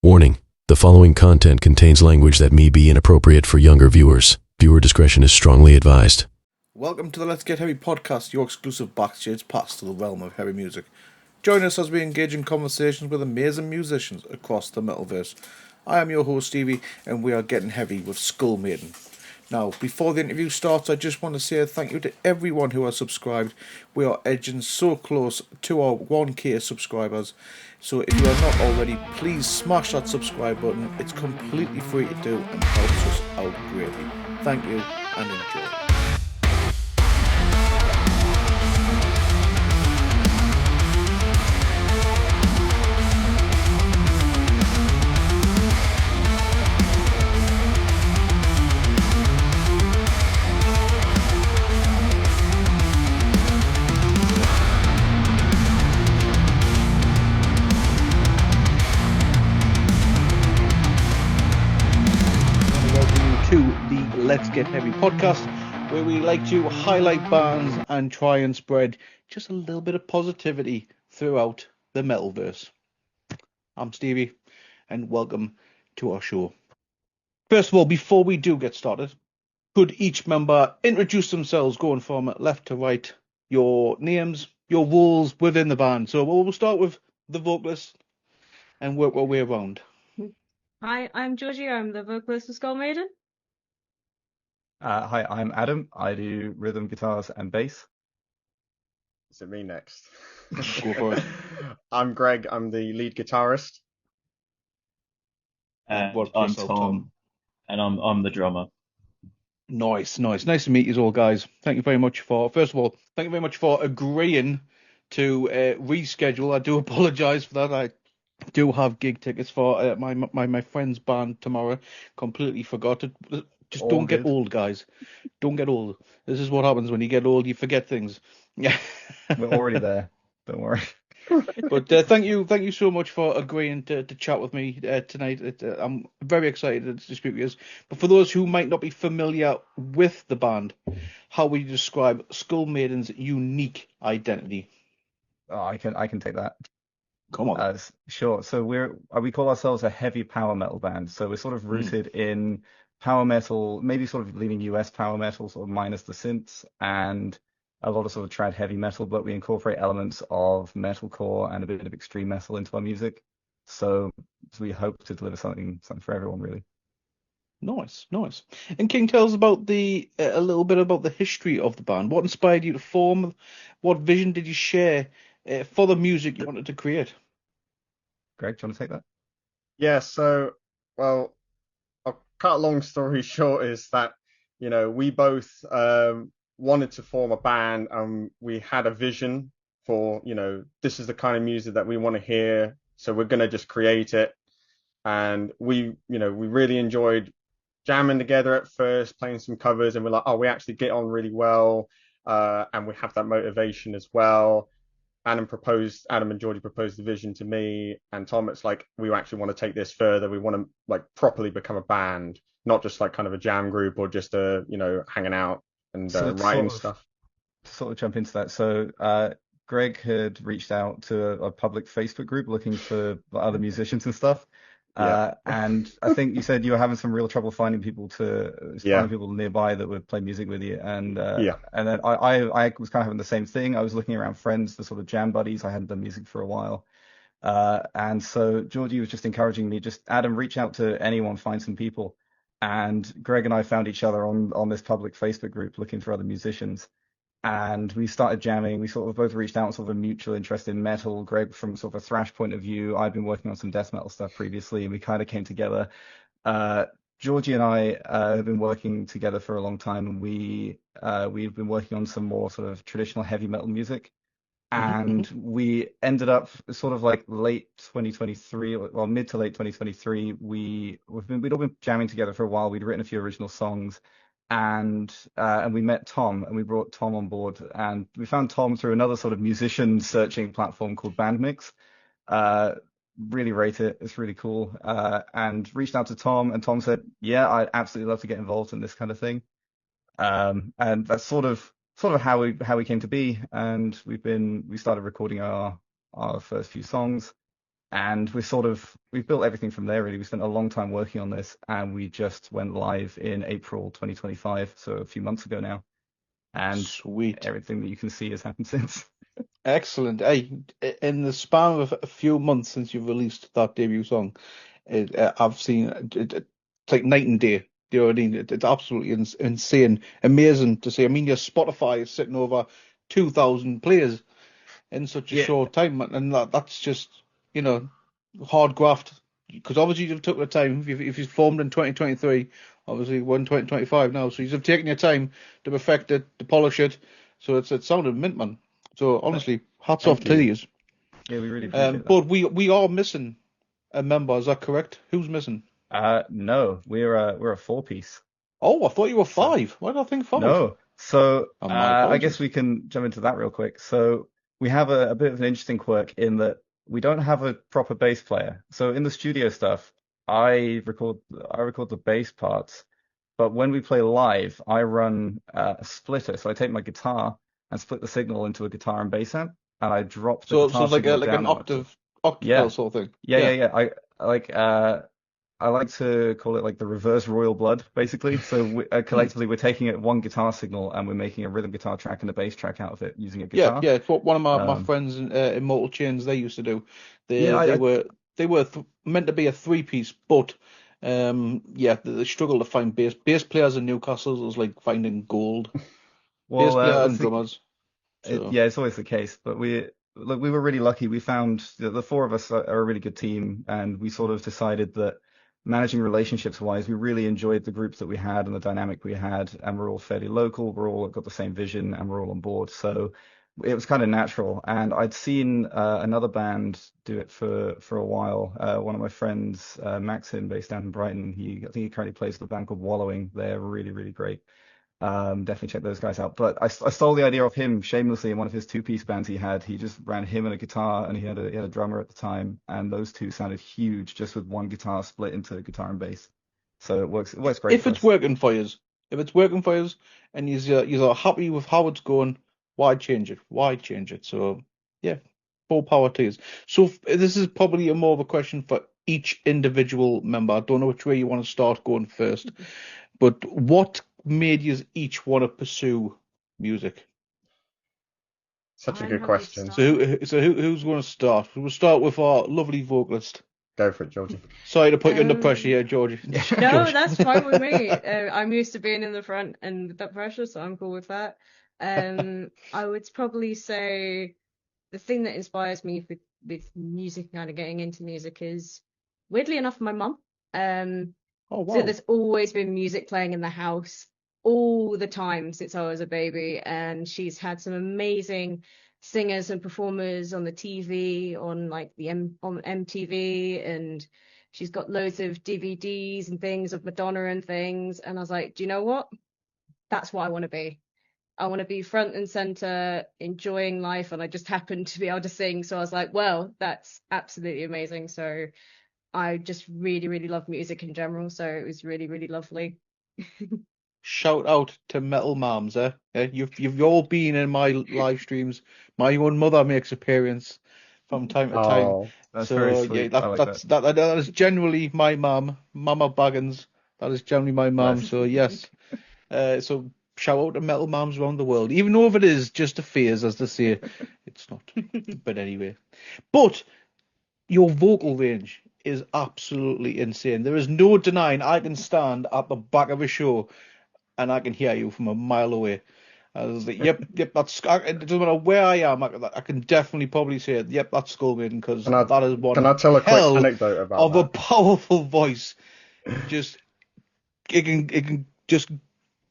Warning: the following content contains language that may be inappropriate for younger viewers. Viewer discretion is strongly advised. Welcome to the Let's Get Heavy podcast, your exclusive backstage pass to the realm of heavy music. Join us as we engage in conversations with amazing musicians across the metalverse. I am your host Stevie, and we are getting heavy with Skull Maiden. Now, before the interview starts, I just want to say thank you to everyone who has subscribed. We are edging so close to our 1k subscribers. So if you are not already, please smash that subscribe button. It's completely free to do and helps us out greatly. Thank you and enjoy. Let's Get Heavy podcast, where we like to highlight bands and try and spread just a little bit of positivity throughout the metalverse. I'm Stevie, and welcome to our show. First of all, before we do get started, could each member introduce themselves, going from left to right, your names, your roles within the band. So we'll start with the vocalist and work our way around. Hi, I'm Georgie. I'm the vocalist of Skull Maiden. Hi, I'm Adam. I do rhythm, guitars, and bass. Is it me next? Go for it. I'm Greg. I'm the lead guitarist. And What I'm yourself, Tom, and I'm the drummer. Nice. Nice to meet you all, guys. Thank you very much for, first of all, thank you very much for agreeing to reschedule. I do apologise for that. I do have gig tickets for my friend's band tomorrow. Completely forgot it. Just All don't good. get old, guys. Don't get old. This is what happens when you get old. You forget things. Yeah. We're already there. Don't worry. But thank you so much for agreeing to chat with me tonight. I'm very excited to speak with you. But for those who might not be familiar with the band, how would you describe Skull Maiden's unique identity? Oh, I can take that. Come on. Sure. So we call ourselves a heavy power metal band. So we're sort of rooted in power metal, maybe sort of leaning US power metal, sort of minus the synths, and a lot of sort of trad heavy metal, but we incorporate elements of metalcore and a bit of extreme metal into our music. So we hope to deliver something for everyone, really. Nice. And King, tell us about a little bit about the history of the band. What inspired you to form? What vision did you share for the music you wanted to create? Greg, do you want to take that? Yeah, so, well, I'll cut a long story short is that, we both wanted to form a band and we had a vision for, this is the kind of music that we want to hear. So we're going to just create it. And we really enjoyed jamming together at first, playing some covers, and we're like, oh, we actually get on really well. And we have that motivation as well. Adam and Geordie proposed the vision to me, and Tom, it's like, we actually want to take this further. We want to like properly become a band, not just like kind of a jam group or just hanging out and writing stuff. To sort of jump into that. So Greg had reached out to a public Facebook group looking for other musicians and stuff. And I think you said you were having some real trouble finding people nearby that would play music with you. And and then I was kind of having the same thing. I was looking around friends for sort of jam buddies. I hadn't done music for a while. And so Georgie was just encouraging me, just Adam, reach out to anyone, find some people. And Greg and I found each other on this public Facebook group looking for other musicians. And we started jamming. We sort of both reached out, sort of a mutual interest in metal. Greg from sort of a thrash point of view. I'd been working on some death metal stuff previously, and we kind of came together. Georgie and I have been working together for a long time, and we've been working on some more sort of traditional heavy metal music. And we ended up sort of like late 2023, well, mid to late 2023. We'd all been jamming together for a while. We'd written a few original songs. And we met Tom, and we brought Tom on board, and we found Tom through another sort of musician searching platform called Bandmix. Really rate it, it's really cool. And reached out to Tom, and Tom said, yeah, I'd absolutely love to get involved in this kind of thing. And that's sort of how we came to be. And we started recording our first few songs. And we've built everything from there really. We spent a long time working on this, and we just went live in April 2025, so a few months ago now. And Sweet. everything that you can see has happened since. Excellent. Hey, in the span of a few months since you've released that debut song, I've seen it's like night and day. You know what I mean? It's absolutely insane, amazing to see. I mean, your Spotify is sitting over 2,000 players in such a Yeah. short time, and that's just, you know, hard graft. Because obviously you've took the time. If you formed in 2023, obviously we're in 2025 now, so you've taken your time to perfect it, to polish it. So it sounded mint, man. So honestly, hats off Thank to you. you. Yeah, we really appreciate that. But we are missing a member. Is that correct? Who's missing? No, we're a four piece. Oh, I thought you were So five. Why did I think five? no. So My I guess apologies. we can jump into that real quick. So we have a bit of an interesting quirk in that we don't have a proper bass player. So in the studio stuff, I record the bass parts, but when we play live, I run a splitter. So I take my guitar and split the signal into a guitar and bass amp, and I drop the So guitar it's like signal like down an a notch. octave Yeah, sort of thing. yeah, yeah, Yeah. yeah. I like to call it like the reverse royal blood, basically. So Hmm. collectively, we're taking it one guitar signal and we're making a rhythm guitar track and a bass track out of it using a Yeah, guitar. yeah. It's what one of my Um, friends in Mortal Chains they used to do. yeah, They were meant to be a three piece, but yeah, they struggled to find bass players in Newcastle. It was like finding gold. Bass well, player the and thing, drummers. So yeah, it's always the case. But we were really lucky. We found the four of us are a really good team, and we sort of decided that managing relationships wise, we really enjoyed the groups that we had and the dynamic we had, and we're all fairly local. We're all got the same vision, and we're all on board. So it was kind of natural. And I'd seen another band do it for a while. One of my friends, Maxim, based down in Brighton, I think he currently plays with a band called Wallowing. They're really, really great. Definitely check those guys out. But I stole the idea of him shamelessly in one of his two-piece bands he had. He just ran him and a guitar, and he had a drummer at the time, and those two sounded huge just with one guitar split into guitar and bass. So it works great if for it's us. working for you, if it's working for you, and you're happy with how it's going, why change it? Why change it? So yeah, full power to you. So this is probably a more of a question for each individual member. I don't know which way you want to start going first, but what made you each want to pursue music? Such a I'm good happy to question. start. Who's going to start? We'll start with our lovely vocalist. Go for it, Georgie. Sorry to put you under pressure Um, here, Georgie. no, Georgie. that's fine with me. I'm used to being in the front and with that pressure, so I'm cool with that. I would probably say the thing that inspires me with music, kind of getting into music, is weirdly enough my mum. Um, Oh so wow. there's always been music playing in the house all the time since I was a baby, and she's had some amazing singers and performers on the TV, on like on MTV, and she's got loads of DVDs and things of Madonna and things. And I was like, do you know what? That's what I want to be. I want to be front and center, enjoying life, and I just happened to be able to sing. So I was like, well, that's absolutely amazing. So I just really, really love music in general. So it was really, really lovely. Shout out to Metal Moms, eh? You've all been in my live streams. My own mother makes appearance from time to time. Oh, That's very So yeah, sweet. I like that. that is generally my mum, Mama Baggins. That is generally my mum. Bless. So yes. So shout out to Metal Moms around the world. Even though if it is just a phase, as they say, it's not. But anyway. But your vocal range is absolutely insane. There is no denying I can stand at the back of a show and I can hear you from a mile away. I was like, yep, it doesn't matter where I am. I can definitely probably say, yep, that's Skull Maiden because can I that is can one I tell a quick hell anecdote about of a that? powerful voice. Just it can just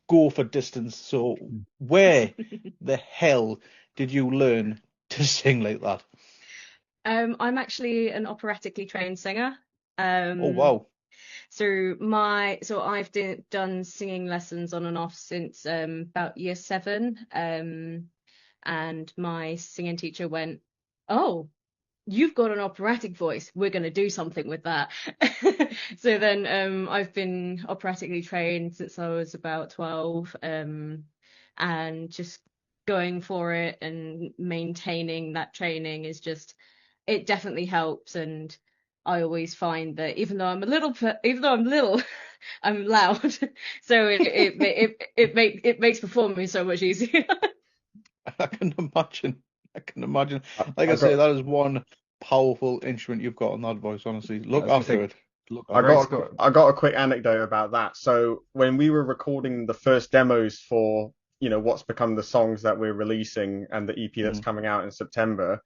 go for distance. So where the hell did you learn to sing like that? I'm actually an operatically trained singer. Oh Um, wow. so I've done singing lessons on and off since about year seven. And my singing teacher went, "Oh, you've got an operatic voice. We're going to do something with that." So then I've been operatically trained since I was about 12, and just going for it and maintaining that training is just it definitely helps. And I always find that even though I'm little, I'm loud. So it makes performing so much easier. I can imagine. I can imagine. I, Like I I say, got that is one powerful instrument you've got on that voice. Honestly, I look was gonna after say, it. Look I after Greg's it. got got. I got a quick anecdote about that. So when we were recording the first demos for, what's become the songs that we're releasing and the EP that's Mm. coming out in September,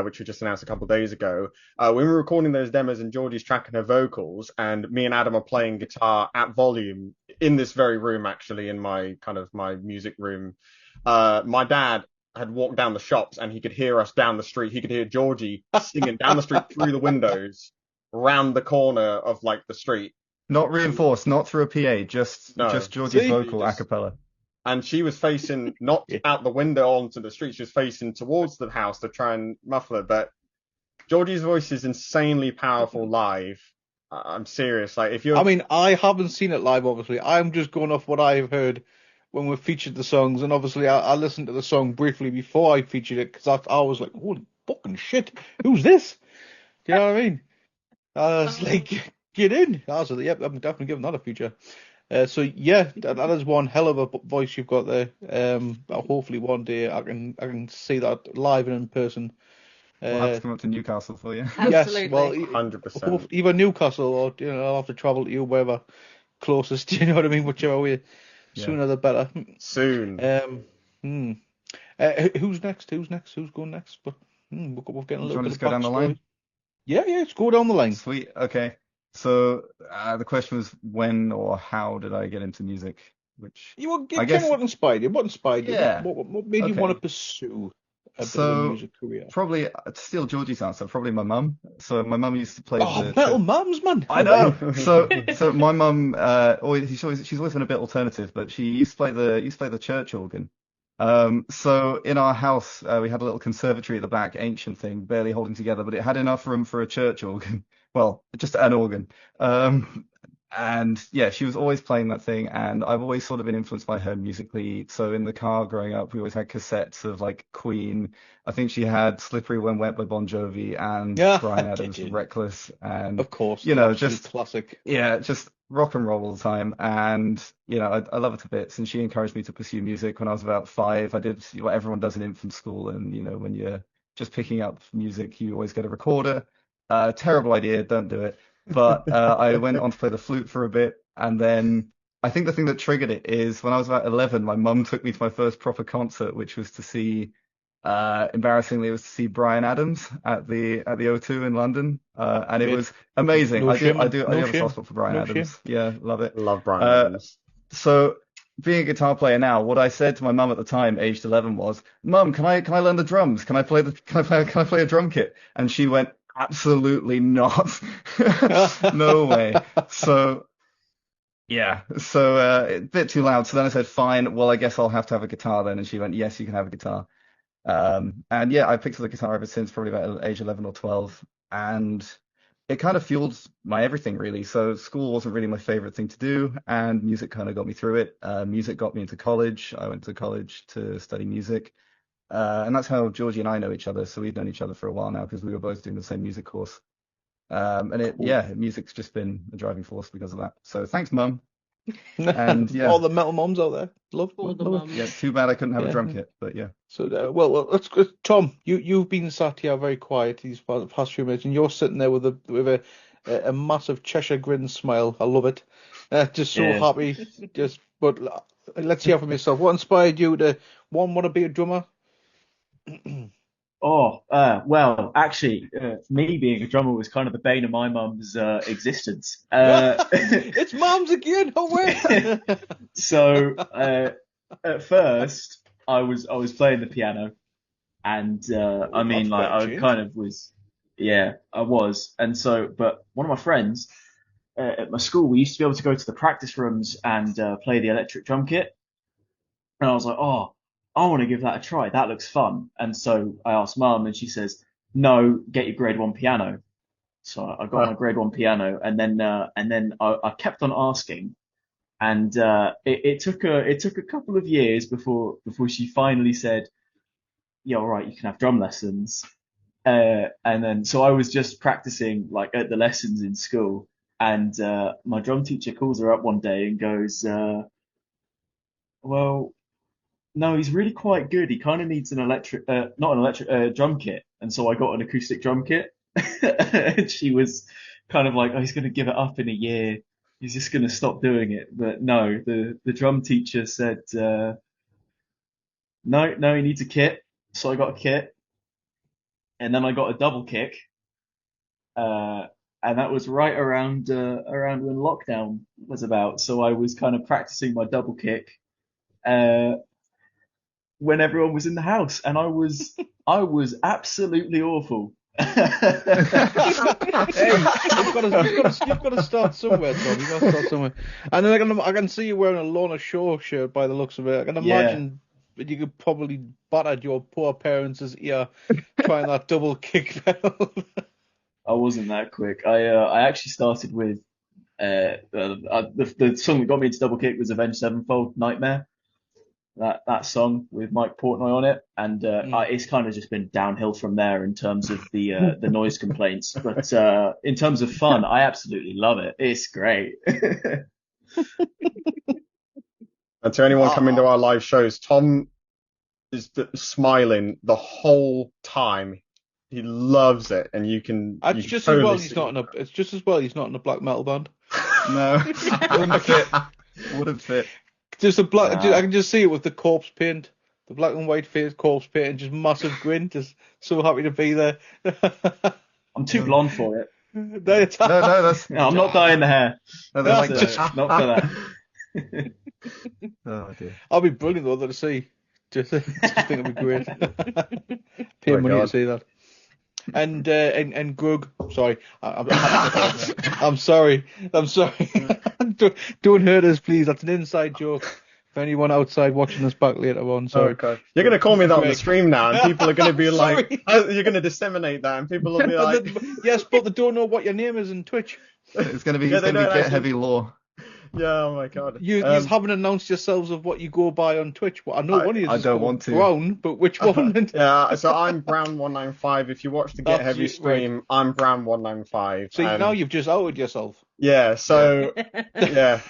which we just announced a couple of days ago, when we were recording those demos and Georgie's tracking her vocals and me and Adam are playing guitar at volume in this very room, actually, in my music room, my dad had walked down the shops and he could hear us down the street. He could hear Georgie singing down the street through the windows round the corner of like the street. Not reinforced, not through a PA, just No, Georgie's See? vocal a just cappella. and she was facing not Yeah. out the window onto the street. She was facing towards the house to try and muffle it. But Georgie's voice is insanely powerful live. I'm serious. Like if I you're, mean, I haven't seen it live, obviously. I'm just going off what I've heard when we featured the songs, and obviously I listened to the song briefly before I featured it because I was like, holy fucking shit, who's this? Do you know what I mean? I was like, get in. I was like, yep, I'm definitely giving that a feature. So yeah, that is one hell of a voice you've got there. Hopefully one day I can see that live and in person. We'll have to Uh, come up to Newcastle for you. yes, well, Absolutely. 100%. either Newcastle or I'll have to travel to you wherever closest. You know what I mean? Whichever way, Yeah. sooner the better. Soon. Hmm. Who's next? Who's next? Who's going next? But we're getting a Do you little want to bit just of go down the line? backstory. Yeah, let's go down the line. Sweet. Okay. So the question was when or how did I get into music? Which You I tell me guess, what inspired you. What inspired you? yeah. What made you want to Okay. pursue a bit of a So music career? probably to steal Georgie's answer, probably my mum. So my mum used to play Oh, the metal church. mums, man. I know. So my mum she's always been a bit alternative, but she used to play the church organ. So in our house we had a little conservatory at the back, ancient thing, barely holding together, but it had enough room for a church organ. Well, just an organ. And yeah, she was always playing that thing, and I've always sort of been influenced by her musically. So in the car growing up, we always had cassettes of like Queen. I think she had Slippery When Wet by Bon Jovi and Yeah, Bryan Adams' Reckless, and of course, you the know, absolute just classic. yeah, just rock and roll all the time. And you know, I love it to bits. And she encouraged me to pursue music when I was about 5. I did what everyone does in infant school, and you know, when you're just picking up music, you always get a recorder. Terrible idea, don't do it. But I went on to play the flute for a bit, and then I think the thing that triggered it is when I was about 11, my mum took me to my first proper concert, which was to see, embarrassingly, it was to see Bryan Adams at the O2 in London, and it Great. was amazing. No I shame, do no have a shame, soft spot for Bryan no Adams. shame. Yeah, love it. Love Bryan Uh, Adams. So being a guitar player now, what I said to my mum at the time, aged 11, was, "Mum, can I learn the drums? Can I play a drum kit?" And she went, "Absolutely not. No way." So yeah, so a bit too loud. So then I said, "Fine. Well, I guess I'll have to have a guitar then." And she went, "Yes, you can have a guitar." And yeah, I picked up the guitar ever since, probably about age 11 or 12, and it kind of fueled my everything really. So school wasn't really my favorite thing to do, and music kind of got me through it. Music got me into college. I went to college to study music. And that's how Georgie and I know each other. So we've known each other for a while now because we were both doing the same music course. Cool. Music's just been a driving force because of that. So thanks, Mum. And yeah, All the metal mums out there, love All the it. yeah, mums. too bad I couldn't have a Yeah. drum kit, but yeah. So, well, let's go. Tom, you've been sat here very quiet these past few minutes, and you're sitting there with a massive Cheshire grin smile. I love it. Just so Yeah. happy. But let's hear from yourself. What inspired you to want to be a drummer? Well, actually, me being a drummer was kind of the bane of my mum's existence. It's mums again. Oh wait. So at first, I was playing the piano, and I mean, That's like, quite a I change. kind of was, yeah, I was, and so, but one of my friends at my school, we used to be able to go to the practice rooms and play the electric drum kit. And I was like, oh, I want to give that a try. That looks fun. And so I asked mum, and she says, no, get your grade 1 piano. So I got my grade 1 piano, and then I kept on asking, and it took a couple of years before she finally said, yeah, all right, you can have drum lessons. And then, so I was just practicing like at the lessons in school, and my drum teacher calls her up one day and goes, well, no, he's really quite good. He kind of needs an not an electric, drum kit. And so I got an acoustic drum kit. And she was kind of like, oh, he's going to give it up in a year. He's just going to stop doing it. But no, the drum teacher said, no, he needs a kit. So I got a kit. And then I got a double kick. And that was right around when lockdown was about. So I was kind of practicing my double kick. When everyone was in the house, and I was absolutely awful. Hey, you've got to start somewhere, Tom. You've got to start somewhere. And then I can see you wearing a Lorna Shore shirt by the looks of it. I can imagine that you could probably butt your poor parents' ear trying that double kick pedal. I wasn't that quick. I actually started with the song that got me into double kick was Avenged Sevenfold, Nightmare. That song with Mike Portnoy on it, and it's kind of just been downhill from there in terms of the noise complaints. But in terms of fun, I absolutely love it. It's great. And to anyone coming to our live shows, Tom is smiling the whole time. He loves it, and you can. It's just as well he's not in a. It's just as well he's not in a black metal band. No, wouldn't fit. Wouldn't fit. Just a black. I can just see it with the corpse paint, the black and white face corpse paint, and just massive grin. Just so happy to be there. I'm too blonde for it. No, that's. No, I'm not dyeing the hair. No, That's like not for that. Oh dear. I'll be brilliant though to see. Just think it'd be great. Pay Oh, money to God. see that. And Grug, sorry, I'm sorry. Don't hurt us, please. That's an inside joke for anyone outside watching us back later on. Sorry. Okay. You're going to call me that on the Greg. stream now, and people are going to be like, Sorry. you're going to disseminate that, and people will be like, Yes, but they don't know what your name is in Twitch. It's gonna be Yeah, they don't Get actually- Heavy Law. yeah, oh my God. You haven't announced yourselves of what you go by on Twitch. Well, I know one of you I is don't called want to. Brown, but which one? Yeah, so I'm Brown195. If you watch the Get That's Heavy you, stream, I'm Brown195. See, and- now you've just outed yourself. Yeah, so, yeah.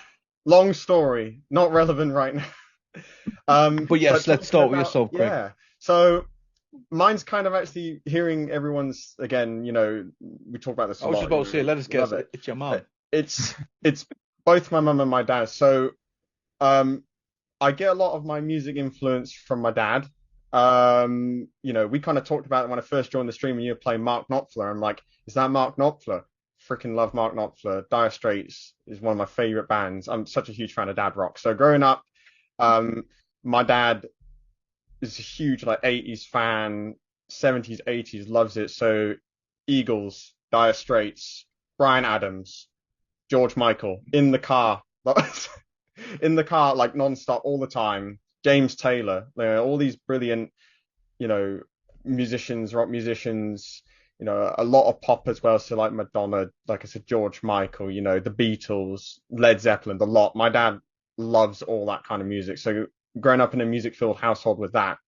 Long story, not relevant right now. But yes, talking let's start with about- yourself, Greg. Yeah, so mine's kind of actually hearing everyone's, again, we talk about this a I was lot. just about to say, let us guess, Love it. it's your mum. It's both my mum and my dad. So I get a lot of my music influence from my dad. We kind of talked about it when I first joined the stream, and you were playing Mark Knopfler. I'm like, is that Mark Knopfler? Freaking love Mark Knopfler. Dire Straits is one of my favorite bands. I'm such a huge fan of dad rock. So growing up, my dad is a huge 80s fan, 70s, 80s, loves it. So Eagles, Dire Straits, Bryan Adams, George Michael, in the car like non-stop all the time. James Taylor, all these brilliant, musicians, rock musicians, a lot of pop as well. So like Madonna, like I said, George Michael, the Beatles, Led Zeppelin, the lot. My dad loves all that kind of music. So growing up in a music-filled household with that.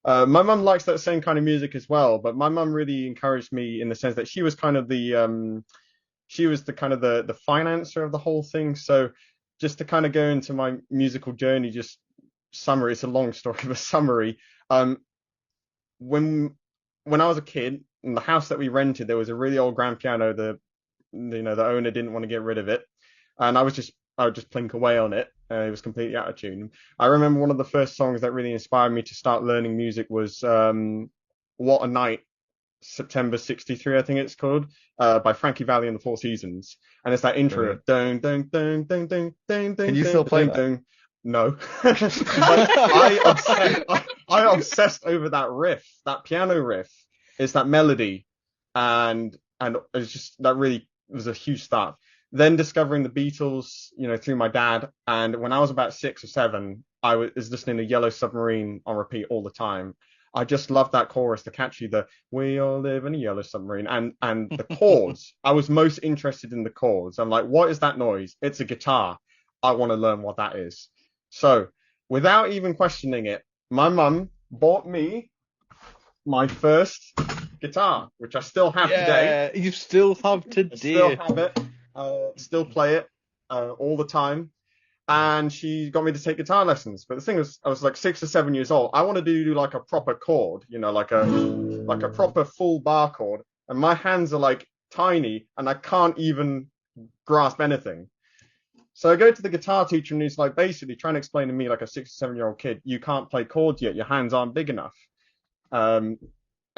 My mum likes that same kind of music as well, but my mum really encouraged me in the sense that she was kind of the financer of the whole thing. So just to kind of go into my musical journey, just summary, it's a long story, but summary. When I was a kid, in the house that we rented, there was a really old grand piano. The owner didn't want to get rid of it, and I would just plink away on it. It was completely out of tune. I remember one of the first songs that really inspired me to start learning music was "What a Night," September '63, I think it's called, by Frankie Valli and the Four Seasons, and it's that intro of dun dun dun dun dun dun. Can you still play that? No, but I obsessed over that riff, that piano riff. It's that melody, and it's just that really was a huge start. Then discovering the Beatles, through my dad, and when I was about 6 or 7, I was listening to Yellow Submarine on repeat all the time. I just loved that chorus, the catchy, the "We all live in a yellow submarine," and the chords. I was most interested in the chords. I'm like, what is that noise? It's a guitar. I want to learn what that is. So, without even questioning it, my mum bought me my first guitar, which I still have today. Yeah, you still have today. I still have it. Still play it all the time. And she got me to take guitar lessons. But the thing was, I was like 6 or 7 years old. I wanted to do like a proper chord, like a proper full bar chord. And my hands are like tiny, and I can't even grasp anything. So I go to the guitar teacher, and he's like basically trying to explain to me, like a 6 or 7-year-old kid, you can't play chords yet. Your hands aren't big enough. And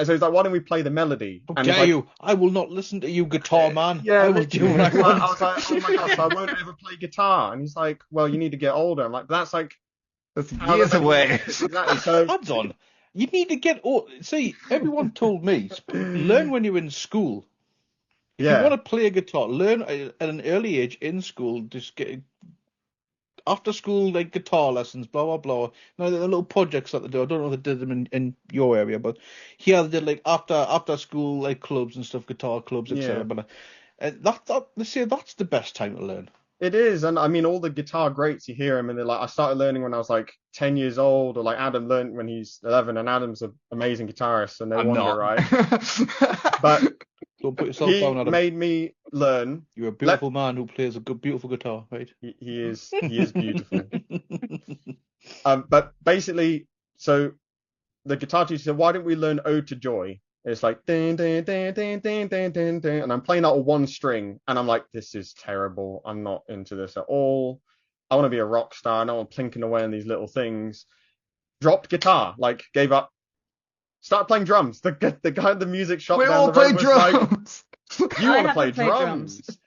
so he's like, why don't we play the melody? How and dare you? I will not listen to you, guitar man. Yeah, I will do what I want. I was like, oh my gosh, I won't ever play guitar. And he's like, well, you need to get older. I'm like, that's years away. Exactly. So Odds on. You need to get old. See, everyone told me, learn when you're in school. If you want to play a guitar, learn at an early age in school. Just get after school, like guitar lessons, blah blah blah. Now the little projects that they do. I don't know if they did them in your area, but here they did like after school like clubs and stuff, guitar clubs, etc. But they say that's the best time to learn. It is, and I mean all the guitar greats, you hear them, and they're like, I started learning when I was like 10 years old, or like Adam learned when he's 11, and Adam's an amazing guitarist, and right? But don't put yourself down, Adam. Made me learn. You're a beautiful man who plays a beautiful guitar, right? He is beautiful. But basically, so the guitar teacher said, why don't we learn Ode to Joy? It's like ding, ding, ding, ding, ding, ding, ding, ding, and I'm playing out of one string, and I'm like, this is terrible. I'm not into this at all. I want to be a rock star. I don't want plinking away on these little things. Dropped guitar, like gave up. Started playing drums. The guy at the music shop. We down all the play road was drums. like, you want to play drums?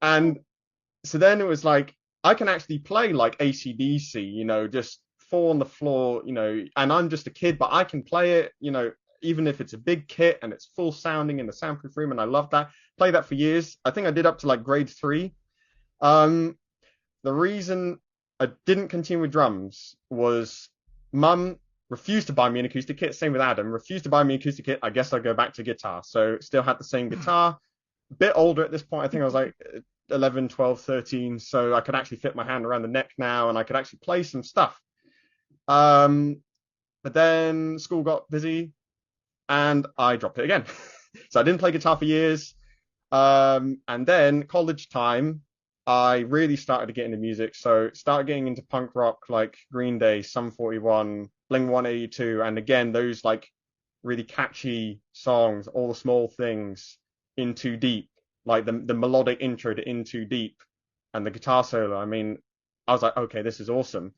And so then it was like, I can actually play like AC/DC, just fall on the floor, and I'm just a kid, but I can play it, even if it's a big kit and it's full sounding in the soundproof room, and I love that. Play that for years. I think I did up to like grade 3. The reason I didn't continue with drums was Mum refused to buy me an acoustic kit. Same with Adam, refused to buy me an acoustic kit. I guess I'd go back to guitar. So still had the same guitar. A bit older at this point. I think I was like 11, 12, 13. So I could actually fit my hand around the neck now, and I could actually play some stuff. But then school got busy, and I dropped it again. So I didn't play guitar for years. And then college time, I really started to get into music. So started getting into punk rock, like Green Day, Sum 41, Blink-182, and again, those like really catchy songs, All the Small Things, In Too Deep, like the melodic intro to In Too Deep, and the guitar solo. I mean, I was like, okay, this is awesome.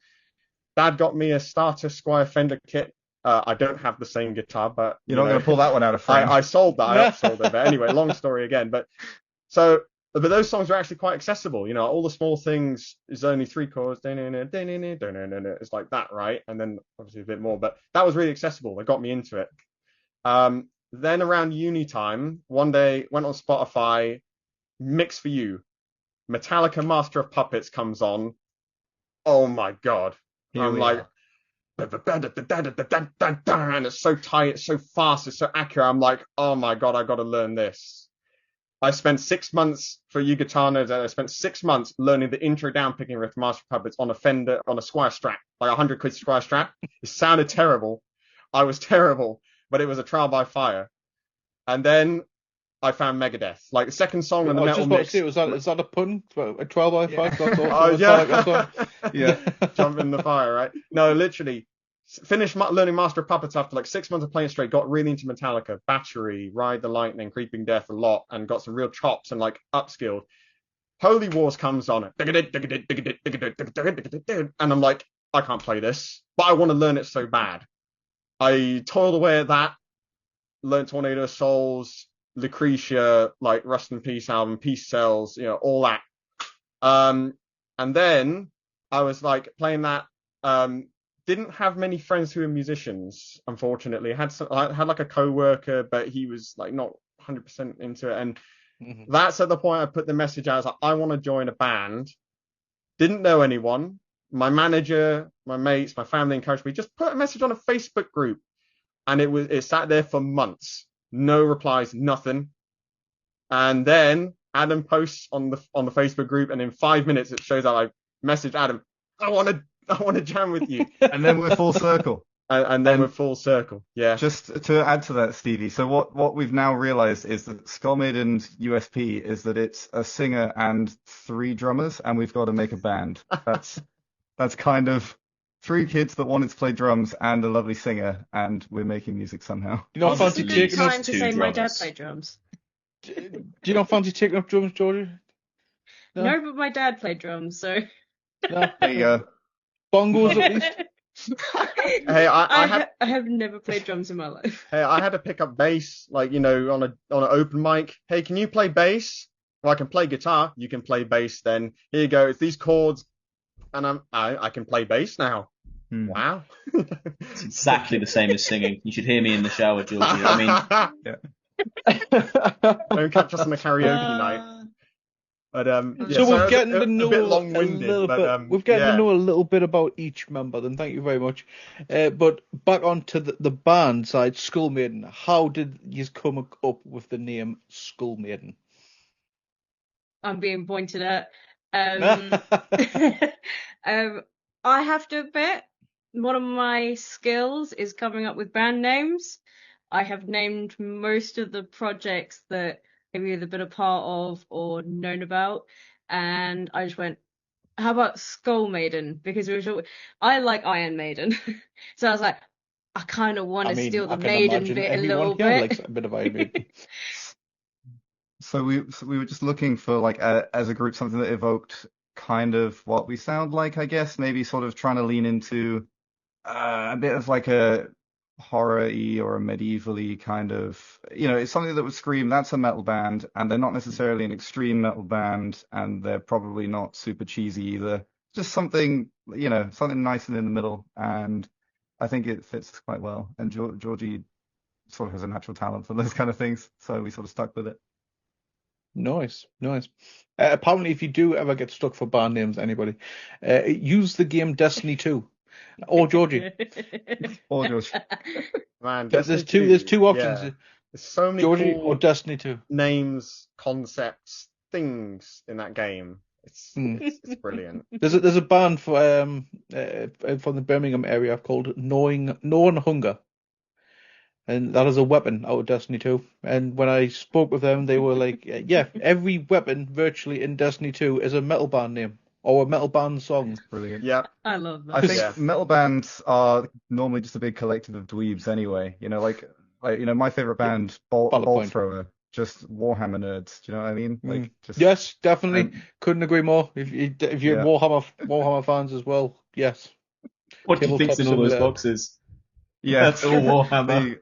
Dad got me a starter Squier Fender kit. I don't have the same guitar, but you're not going to pull that one out of frame. I sold that. I upsold it. But anyway, long story again. But those songs are actually quite accessible. All the Small Things is only 3 chords. It's like that, right? And then obviously a bit more. But that was really accessible. They got me into it. Then around uni time, one day went on Spotify, Mix for You, Metallica Master of Puppets comes on. Oh my God. I'm like, and it's so tight, it's so fast, it's so accurate. I'm like, oh my God, I got to learn this. I spent 6 months, for you guitar nerds, I spent 6 months learning the intro down picking riff Master of Puppets on a Fender, on a Squier Strat, like 100 quid Squier Strat. It sounded terrible. I was terrible, but it was a trial by fire. And then I found Megadeth, like the second song on the metal mix. Is that a pun? A trial by fire? Yeah. Jump in the fire, right? No, literally. Finished learning Master of Puppets after like 6 months of playing straight, got really into Metallica, Battery, Ride the Lightning, Creeping Death a lot, and got some real chops and like upskilled. Holy Wars comes on, and I'm like, I can't play this, but I want to learn it so bad. I toiled away at that, learned Tornado of Souls, Lucretia, like Rust in Peace album, Peace Cells, all that. And then I was like playing that, didn't have many friends who were musicians, unfortunately. I had like a co-worker, but he was like not 100% into it. And that's at the point I put the message out. I was like, I want to join a band. Didn't know anyone. My manager, my mates, my family encouraged me, just put a message on a Facebook group. And it sat there for months. No replies, nothing. And then Adam posts on the Facebook group, and in 5 minutes it shows that I messaged Adam, I want to jam with you. And then we're full circle. and then we're full circle. Yeah. Just to add to that, Stevie, so what we've now realized is that Skullmaiden's USP is that it's a singer and 3 drummers, and we've got to make a band. That's kind of 3 kids that wanted to play drums and a lovely singer, and we're making music somehow. You know, It's fancy a good taking up. time to say my dad played drums. Do you not fancy taking up drums, Georgie? No, but my dad played drums, so. No. There you go. Bongos at least. Hey, I have never played drums in my life. Hey, I had to pick up bass, like, on an open mic. Hey, can you play bass? Well, I can play guitar. You can play bass. Then here you go. It's these chords, and I can play bass now. Wow. It's exactly the same as singing. You should hear me in the shower, Georgie. I mean, yeah. Don't catch us on a karaoke night. But so we're getting to know a bit long-winded, we've getting to know a little bit about each member. Then thank you very much. But back onto the band side, Skull Maiden. How did you come up with the name Skull Maiden? I'm being pointed at. I have to admit, one of my skills is coming up with band names. I have named most of the projects that I've either been a part of or known about, and I just went, how about Skull Maiden? Because I like Iron Maiden. So I was like, I kind of want to steal the Maiden bit a little bit. Likes a bit of Iron Maiden. So we were just looking for, like, as a group, something that evoked kind of what we sound like, I guess. Maybe sort of trying to lean into a bit of like a horror-y or a medieval-y kind of, it's something that would scream, that's a metal band, and they're not necessarily an extreme metal band, and they're probably not super cheesy either. Just something, something nice and in the middle, and I think it fits quite well. And Georgie sort of has a natural talent for those kind of things, so we sort of stuck with it. Nice. Apparently, if you do ever get stuck for band names, anybody, use the game Destiny 2. Or Georgie. Or George. Man, there's two options. Yeah. There's so many Georgie cool or Destiny 2. names, concepts, things in that game. It's brilliant. There's a band from the Birmingham area called Knowing Hunger. And that is a weapon out of Destiny 2. And when I spoke with them, they were like, yeah, every weapon virtually in Destiny 2 is a metal band name or a metal band song. Brilliant. Yeah. I love that. I think metal bands are normally just a big collective of dweebs anyway. Like my favorite band, Bolt Thrower, just Warhammer nerds. Do you know what I mean? Like, yes, definitely. Couldn't agree more. If you're Warhammer fans as well, yes. What do you think's in all those boxes? Yeah, that's all Warhammer.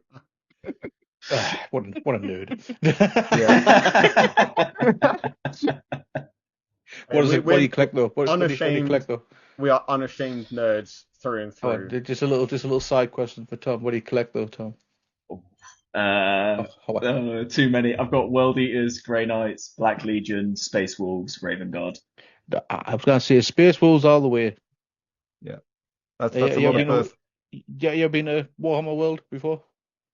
What a nerd. What do you collect though? What do you collect though? We are unashamed nerds through and through. Just a little side question for Tom. What do you collect though, Tom? Too many. I've got World Eaters, Grey Knights, Black Legion, Space Wolves, Raven Guard. I was going to say Space Wolves all the way. Yeah, that's a lot of both. Yeah, you ever been to Warhammer World before?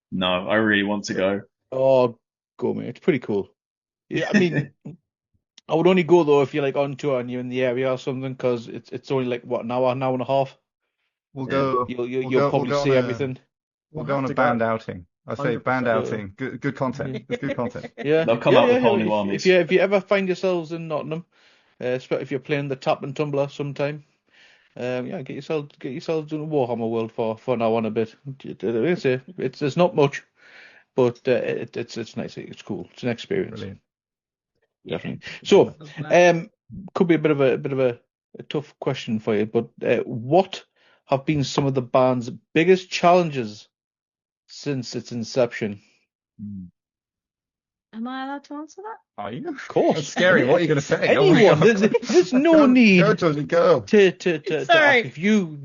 No, I really want to go. Oh, go mate, it's pretty cool. Yeah, I mean, I would only go though if you're like on tour and you're in the area or something, because it's only like what, an hour and a half. We'll go. You'll probably see everything. We'll go on a band outing. I say band outing. Good content. It's good content. Yeah, they'll come out with whole new armies. If you ever find yourselves in Nottingham, especially if you're playing the Tap and Tumbler sometime. Get yourselves doing a Warhammer World for an hour and a bit. It's not much, but it's nice. It's cool. It's an experience. Brilliant. Definitely. So, could be a bit of a tough question for you, but what have been some of the band's biggest challenges since its inception? Am I allowed to answer that? Are you? Of course. That's scary. What are you going to say? Anyone. There's no need go. to Sorry. If you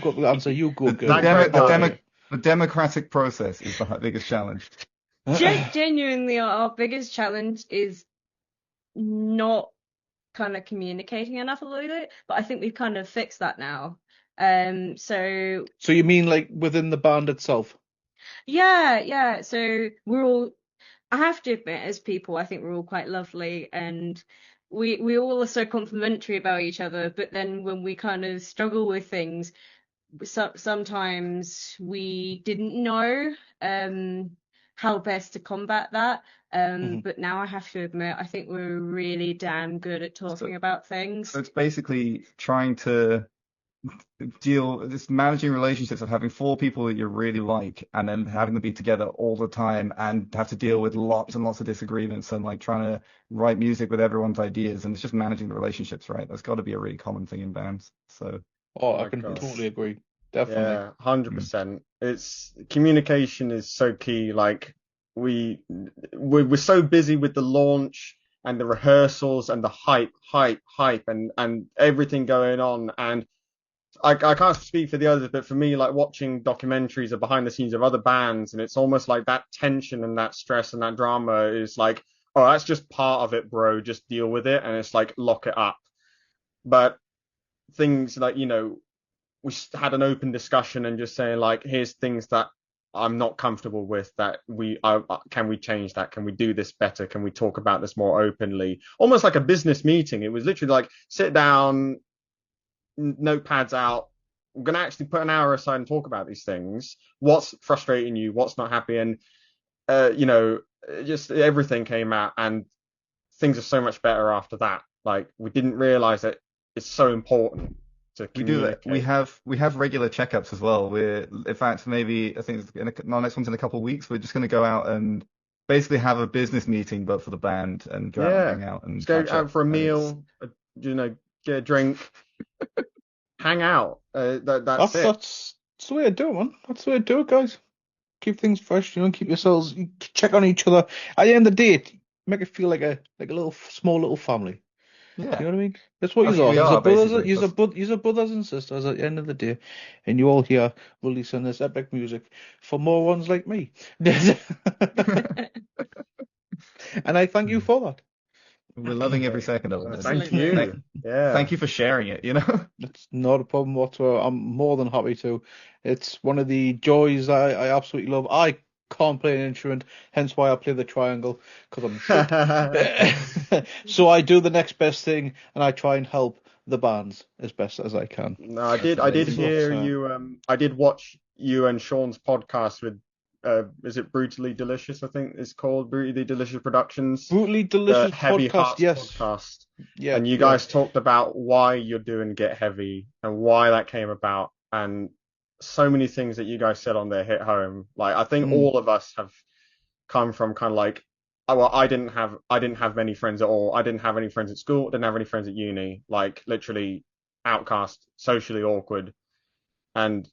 got the answer, you go. The democratic process is the biggest challenge. Genuinely, our biggest challenge is not kind of communicating enough a little bit, but I think we've kind of fixed that now. So you mean like within the band itself? Yeah. So we're all, I have to admit, as people, I think we're all quite lovely, and we all are so complimentary about each other. But then when we kind of struggle with things, sometimes we didn't know how best to combat that. But now I have to admit, I think we're really damn good at talking about things. So it's basically trying to just managing relationships of having 4 people that you really like and then having them be together all the time and have to deal with lots and lots of disagreements and like trying to write music with everyone's ideas, and it's just managing the relationships, right? That's got to be a really common thing in bands. So I can totally agree. Definitely. Yeah, 100%. It's communication is so key. Like we're so busy with the launch and the rehearsals and the hype and everything going on. And I can't speak for the others, but for me, like watching documentaries of behind the scenes of other bands, and it's almost like that tension and that stress and that drama is like, oh, that's just part of it, bro. Just deal with it. And it's like, lock it up. But things like, we had an open discussion and just saying like, here's things that I'm not comfortable with, that can we change that? Can we do this better? Can we talk about this more openly? Almost like a business meeting. It was literally like, sit down, notepads out. We're going to actually put an hour aside and talk about these things. What's frustrating you? What's not happy? And, just everything came out, and things are so much better after that. Like, we didn't realize that it's so important to communicate. We do that. We have regular checkups as well. In fact, maybe I think our next one's in a couple of weeks. We're just going to go out and basically have a business meeting, but for the band, and go out and hang out and just go out for a meal, get a drink, hang out. That's it. That's the way to do it, man. That's the way to do it, guys. Keep things fresh, keep yourselves, check on each other. At the end of the day, make it feel like a small little family. Yeah. You know what I mean? That's what you are. You're brothers and sisters at the end of the day, and you all here releasing this epic music for more ones like me. And I thank you for that. We're loving every second of it. Thank you. Thank you for sharing it. It's not a problem whatsoever. I'm more than happy to. It's one of the joys I absolutely love. I can't play an instrument, hence why I play the triangle, because I'm shit. So I do the next best thing, and I try and help the bands as best as I can. No, I did hear you. I did watch you and Sean's podcast with. Is it Brutally Delicious? I think it's called Brutally Delicious Productions. Brutally Delicious Heavy podcast, Hearts yes. Podcast. Yeah, and you guys talked about why you're doing Get Heavy and why that came about, and so many things that you guys said on there hit home. Like, I think all of us have come from kind of like, oh, well, I didn't have many friends at all. I didn't have any friends at school. Didn't have any friends at uni. Like, literally outcast, socially awkward, and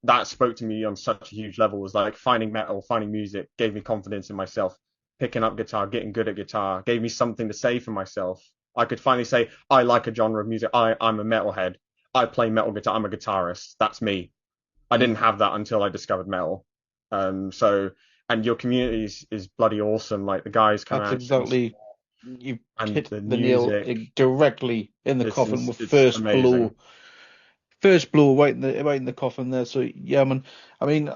that spoke to me on such a huge level. Was like finding metal, finding music, gave me confidence in myself. Picking up guitar, getting good at guitar, gave me something to say for myself. I could finally say, I like a genre of music. I'm a metalhead. I play metal guitar. I'm a guitarist. That's me. I didn't have that until I discovered metal. And your community is bloody awesome. Like, the guys come out. That's exactly. You hit the nail directly in the coffin with first amazing. blow. First blow right in the coffin there. So yeah, man. I mean,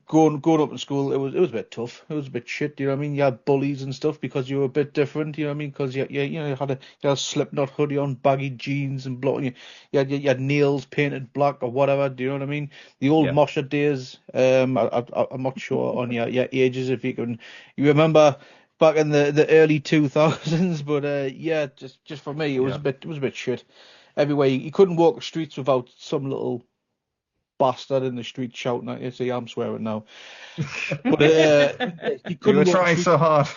going up in school, it was a bit tough. It was a bit shit. You know what I mean? You had bullies and stuff because you were a bit different. You know what I mean? Because you had a Slipknot hoodie on, baggy jeans and blonde. You had nails painted black or whatever. Do you know what I mean? The old Mosher days. I'm not sure on your ages if you remember back in the early 2000s. But just for me, it was a bit shit. Everywhere you couldn't walk the streets without some little bastard in the street shouting at you. See, I'm swearing now. But you were trying so hard.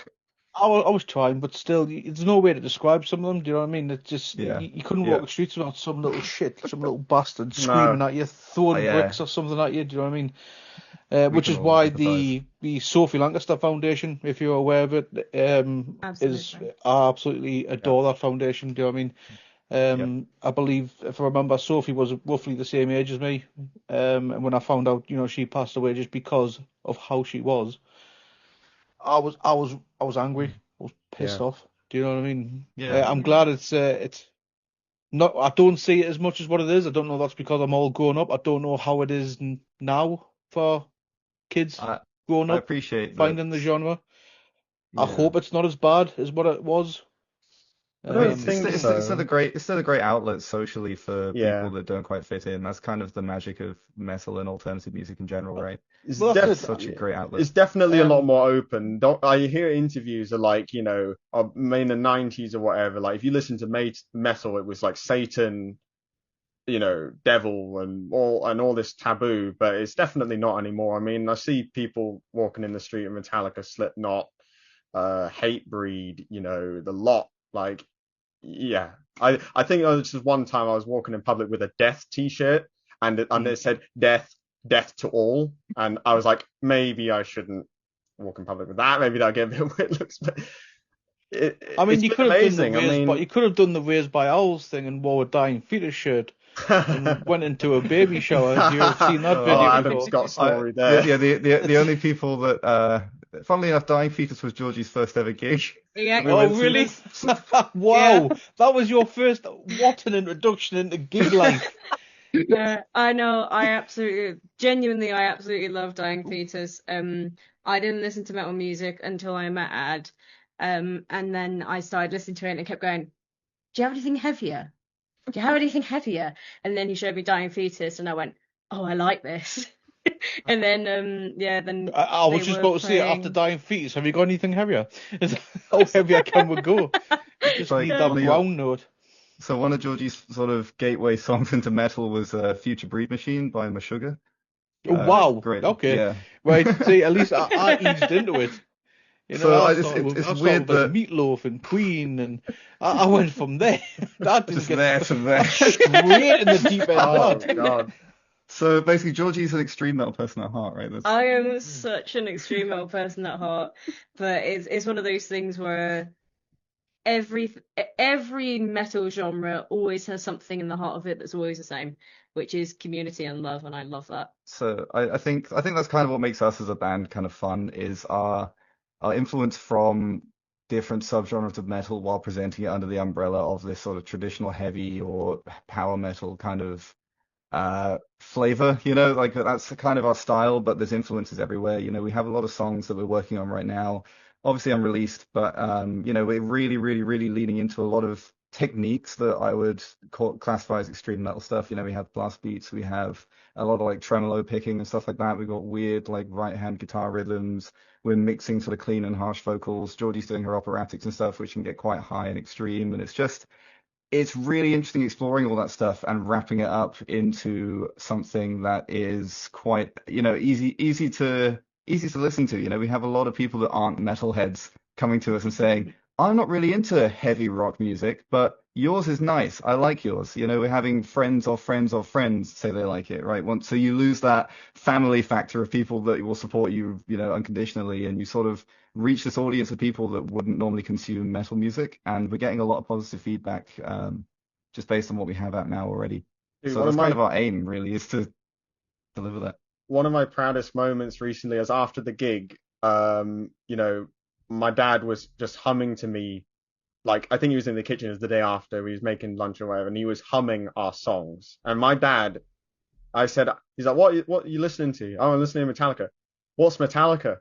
I was trying, but still, there's no way to describe some of them. Do you know what I mean? It's just you couldn't walk the streets without some little shit, some little bastard screaming at you, throwing bricks or something at you. Do you know what I mean? Which is why the Sophie Lancaster Foundation, if you're aware of it, is I absolutely adore that foundation. Do you know what I mean? I believe, if I remember, Sophie was roughly the same age as me. And when I found out, she passed away just because of how she was, I was angry. I was pissed off. Do you know what I mean? Yeah. I'm glad it's not. I don't see it as much as what it is. I don't know. That's because I'm all grown up. I don't know how it is now for kids growing up. I appreciate finding the genre. Yeah. I hope it's not as bad as what it was. I don't Um, think It's so. still a great outlet socially for Yeah. people that don't quite fit in. That's kind of the magic of metal and alternative music in general, right? It's well, that's Such a it. great outlet. it's definitely a lot Um, more open. Don't I hear interviews are like, in the 90s or whatever, like if you listen to metal, it was like Satan, devil and all this taboo, but it's definitely not anymore. I mean, I see people walking in the street of Metallica, Slipknot, Hatebreed, the lot. Like, yeah. I think this was one time I was walking in public with a Death t-shirt and it said death to all, and I was like, maybe I shouldn't walk in public with that. Maybe that'll get a bit weird looks, but I mean, it's you been could have done the amazing. I raised by mean, you could have done the raised by owls thing and wore a dying fetus shirt and went into a baby shower. If you've seen that oh, video Adam's before. got story there. The only people that funnily enough, Dying Fetus was Georgie's first ever gig. Yeah. We Oh, went to. really? Wow, that was your first. What an introduction into gig life. Yeah, I know. Genuinely, I absolutely love Dying Fetus. I didn't listen to metal music until I met Ad. And then I started listening to it and it kept going, do you have anything heavier? Do you have anything heavier? And then he showed me Dying Fetus and I went, oh, I like this. And then, then I was they just were about to say, after playing. Dying Fetus, have you got anything heavier? How heavy can we go? You just Like need that one of ground note. So one of Georgie's sort of gateway songs into metal was Future Breed Machine by Meshuggah. Oh, wow. Great. Okay. Yeah. Right. See, at least I eased into it. You know, So I it's started with weird that Meatloaf and Queen, and I went from there. That didn't just get there to there. straight in the deep end. Oh That. God. So basically, Georgie's an extreme metal person at heart, right? That's I am such an extreme metal person at heart, but it's one of those things where every metal genre always has something in the heart of it that's always the same, which is community and love, and I love that. So I think that's kind of what makes us as a band kind of fun is our influence from different subgenres of metal while presenting it under the umbrella of this sort of traditional heavy or power metal kind of flavor, like that's kind of our style, but there's influences everywhere. We have a lot of songs that we're working on right now, obviously unreleased, but we're really, really, really leaning into a lot of techniques that I would classify as extreme metal stuff. We have blast beats, we have a lot of like tremolo picking and stuff like that. We've got weird like right hand guitar rhythms. We're mixing sort of clean and harsh vocals. Georgie's doing her operatics and stuff, which can get quite high and extreme, and it's really interesting exploring all that stuff and wrapping it up into something that is quite, easy to listen to. We have a lot of people that aren't metalheads coming to us and saying, I'm not really into heavy rock music, but yours is nice. I like yours. We're having friends of friends of friends say they like it, right? So you lose that family factor of people that will support you, unconditionally, and you sort of reach this audience of people that wouldn't normally consume metal music, and we're getting a lot of positive feedback just based on what we have out now already. Dude, So that's kind of our aim, really, is to deliver that. one of my proudest moments recently is after the gig. My dad was just humming to me, like I think he was in the kitchen. It was the day after he was making lunch or whatever, and he was humming our songs. And my dad, I said, he's like, what are you listening to? Oh, I'm listening to Metallica. What's Metallica?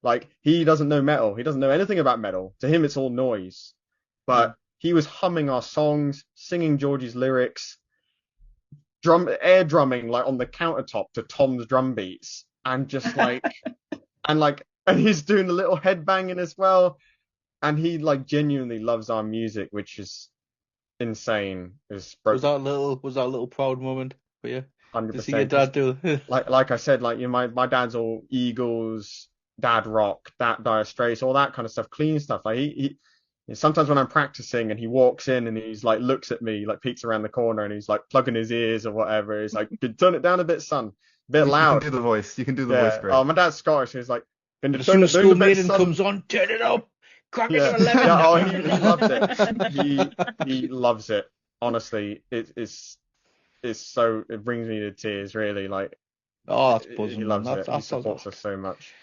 Like he doesn't know metal. He doesn't know anything about metal. To him, it's all noise. But he was humming our songs, singing Georgie's lyrics, air drumming like on the countertop to Tom's drum beats, and just like and he's doing a little head banging as well. And he like genuinely loves our music, which is insane. Was that a little proud moment for you? 100%. To see your dad do like I said, like my dad's all Eagles, dad rock, that Dire Straits, all that kind of stuff, clean stuff. Like he sometimes when I'm practicing and he walks in and he's like looks at me, like peeks around the corner and he's like plugging his ears or whatever. He's like, turn it down a bit, son. A bit loud. You can do the voice. You can do the voice, Greg. Oh, my dad's Scottish. He's like, as soon as Skull Maiden comes on, turn it up. Crack it to 11. Yeah, oh, he loves it. He loves it. Honestly, it's so, it brings me to tears, really. Like, oh, that's buzzing. He loves it. He supports us so much.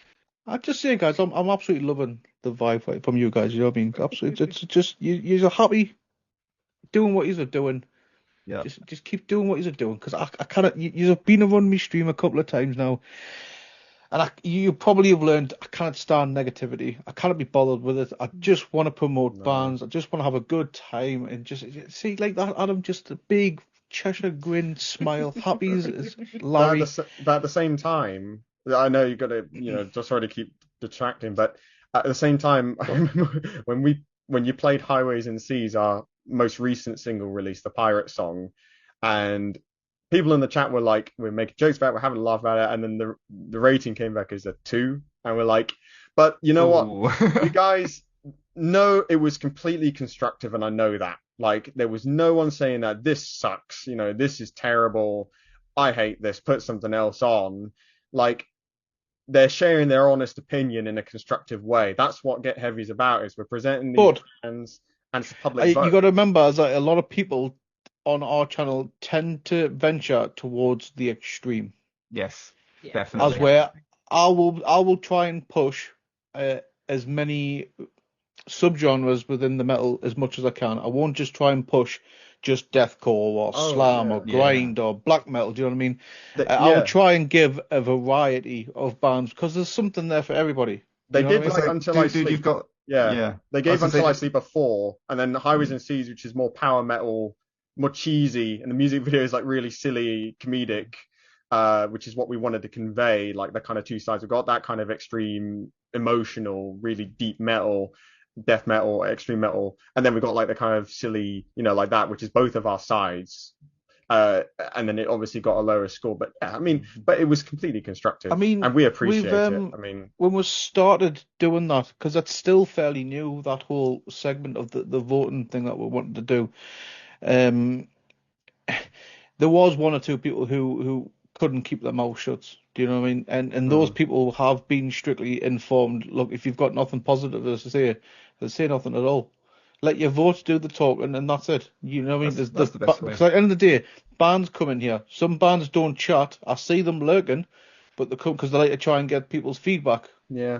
I just say, guys, I'm absolutely loving the vibe from you guys. You know what I mean? Absolutely, it's just you're happy doing what you're doing. Yeah. Just keep doing what you're doing, because I kind of you've been around me stream a couple of times now, And you probably have learned, I can't stand negativity. I can't be bothered with it. I just want to promote bands. I just want to have a good time and just see like that. Adam, just a big Cheshire grin, smile, happy as Larry. But at the same time, I know you've got to, just sorry to keep detracting, but at the same time, I remember when you played Highways and Seas, our most recent single release, the Pirate song, and people in the chat were like, we're making jokes about it, we're having a laugh about it, and then the rating came back as a 2, and we're like, but you know what, you guys know it was completely constructive, and I know that. Like, there was no one saying that this sucks, this is terrible, I hate this, put something else on. Like, they're sharing their honest opinion in a constructive way. That's what Get Heavy's about, is we're presenting these bands and it's a public vote. You got to remember that a lot of people on our channel tend to venture towards the extreme. Yes, definitely. As where I will try and push as many subgenres within the metal as much as I can. I won't just try and push just deathcore or slam or grind or black metal. Do you know what I mean? I will try and give a variety of bands because there's something there for everybody. They did like Until I Sleep. You've got They gave Until I Sleep a 4, and then Highways and Seas, which is more power metal, more cheesy, and the music video is like really silly, comedic, which is what we wanted to convey. Like the kind of two sides. We've got that kind of extreme, emotional, really deep metal, death metal, extreme metal, and then we've got like the kind of silly, like that, which is both of our sides. And then it obviously got a lower score, but but it was completely constructive. And we appreciate it. When we started doing that, because that's still fairly new, that whole segment of the voting thing that we wanted to do, there was one or two people who couldn't keep their mouth shut. Do you know what I mean? And those people have been strictly informed. Look, if you've got nothing positive to say, then say nothing at all. Let your vote do the talking, and that's it. You know what I mean? That's the best way. Because at the end of the day, bands come in here. Some bands don't chat. I see them lurking, but they come because they like to try and get people's feedback. Yeah.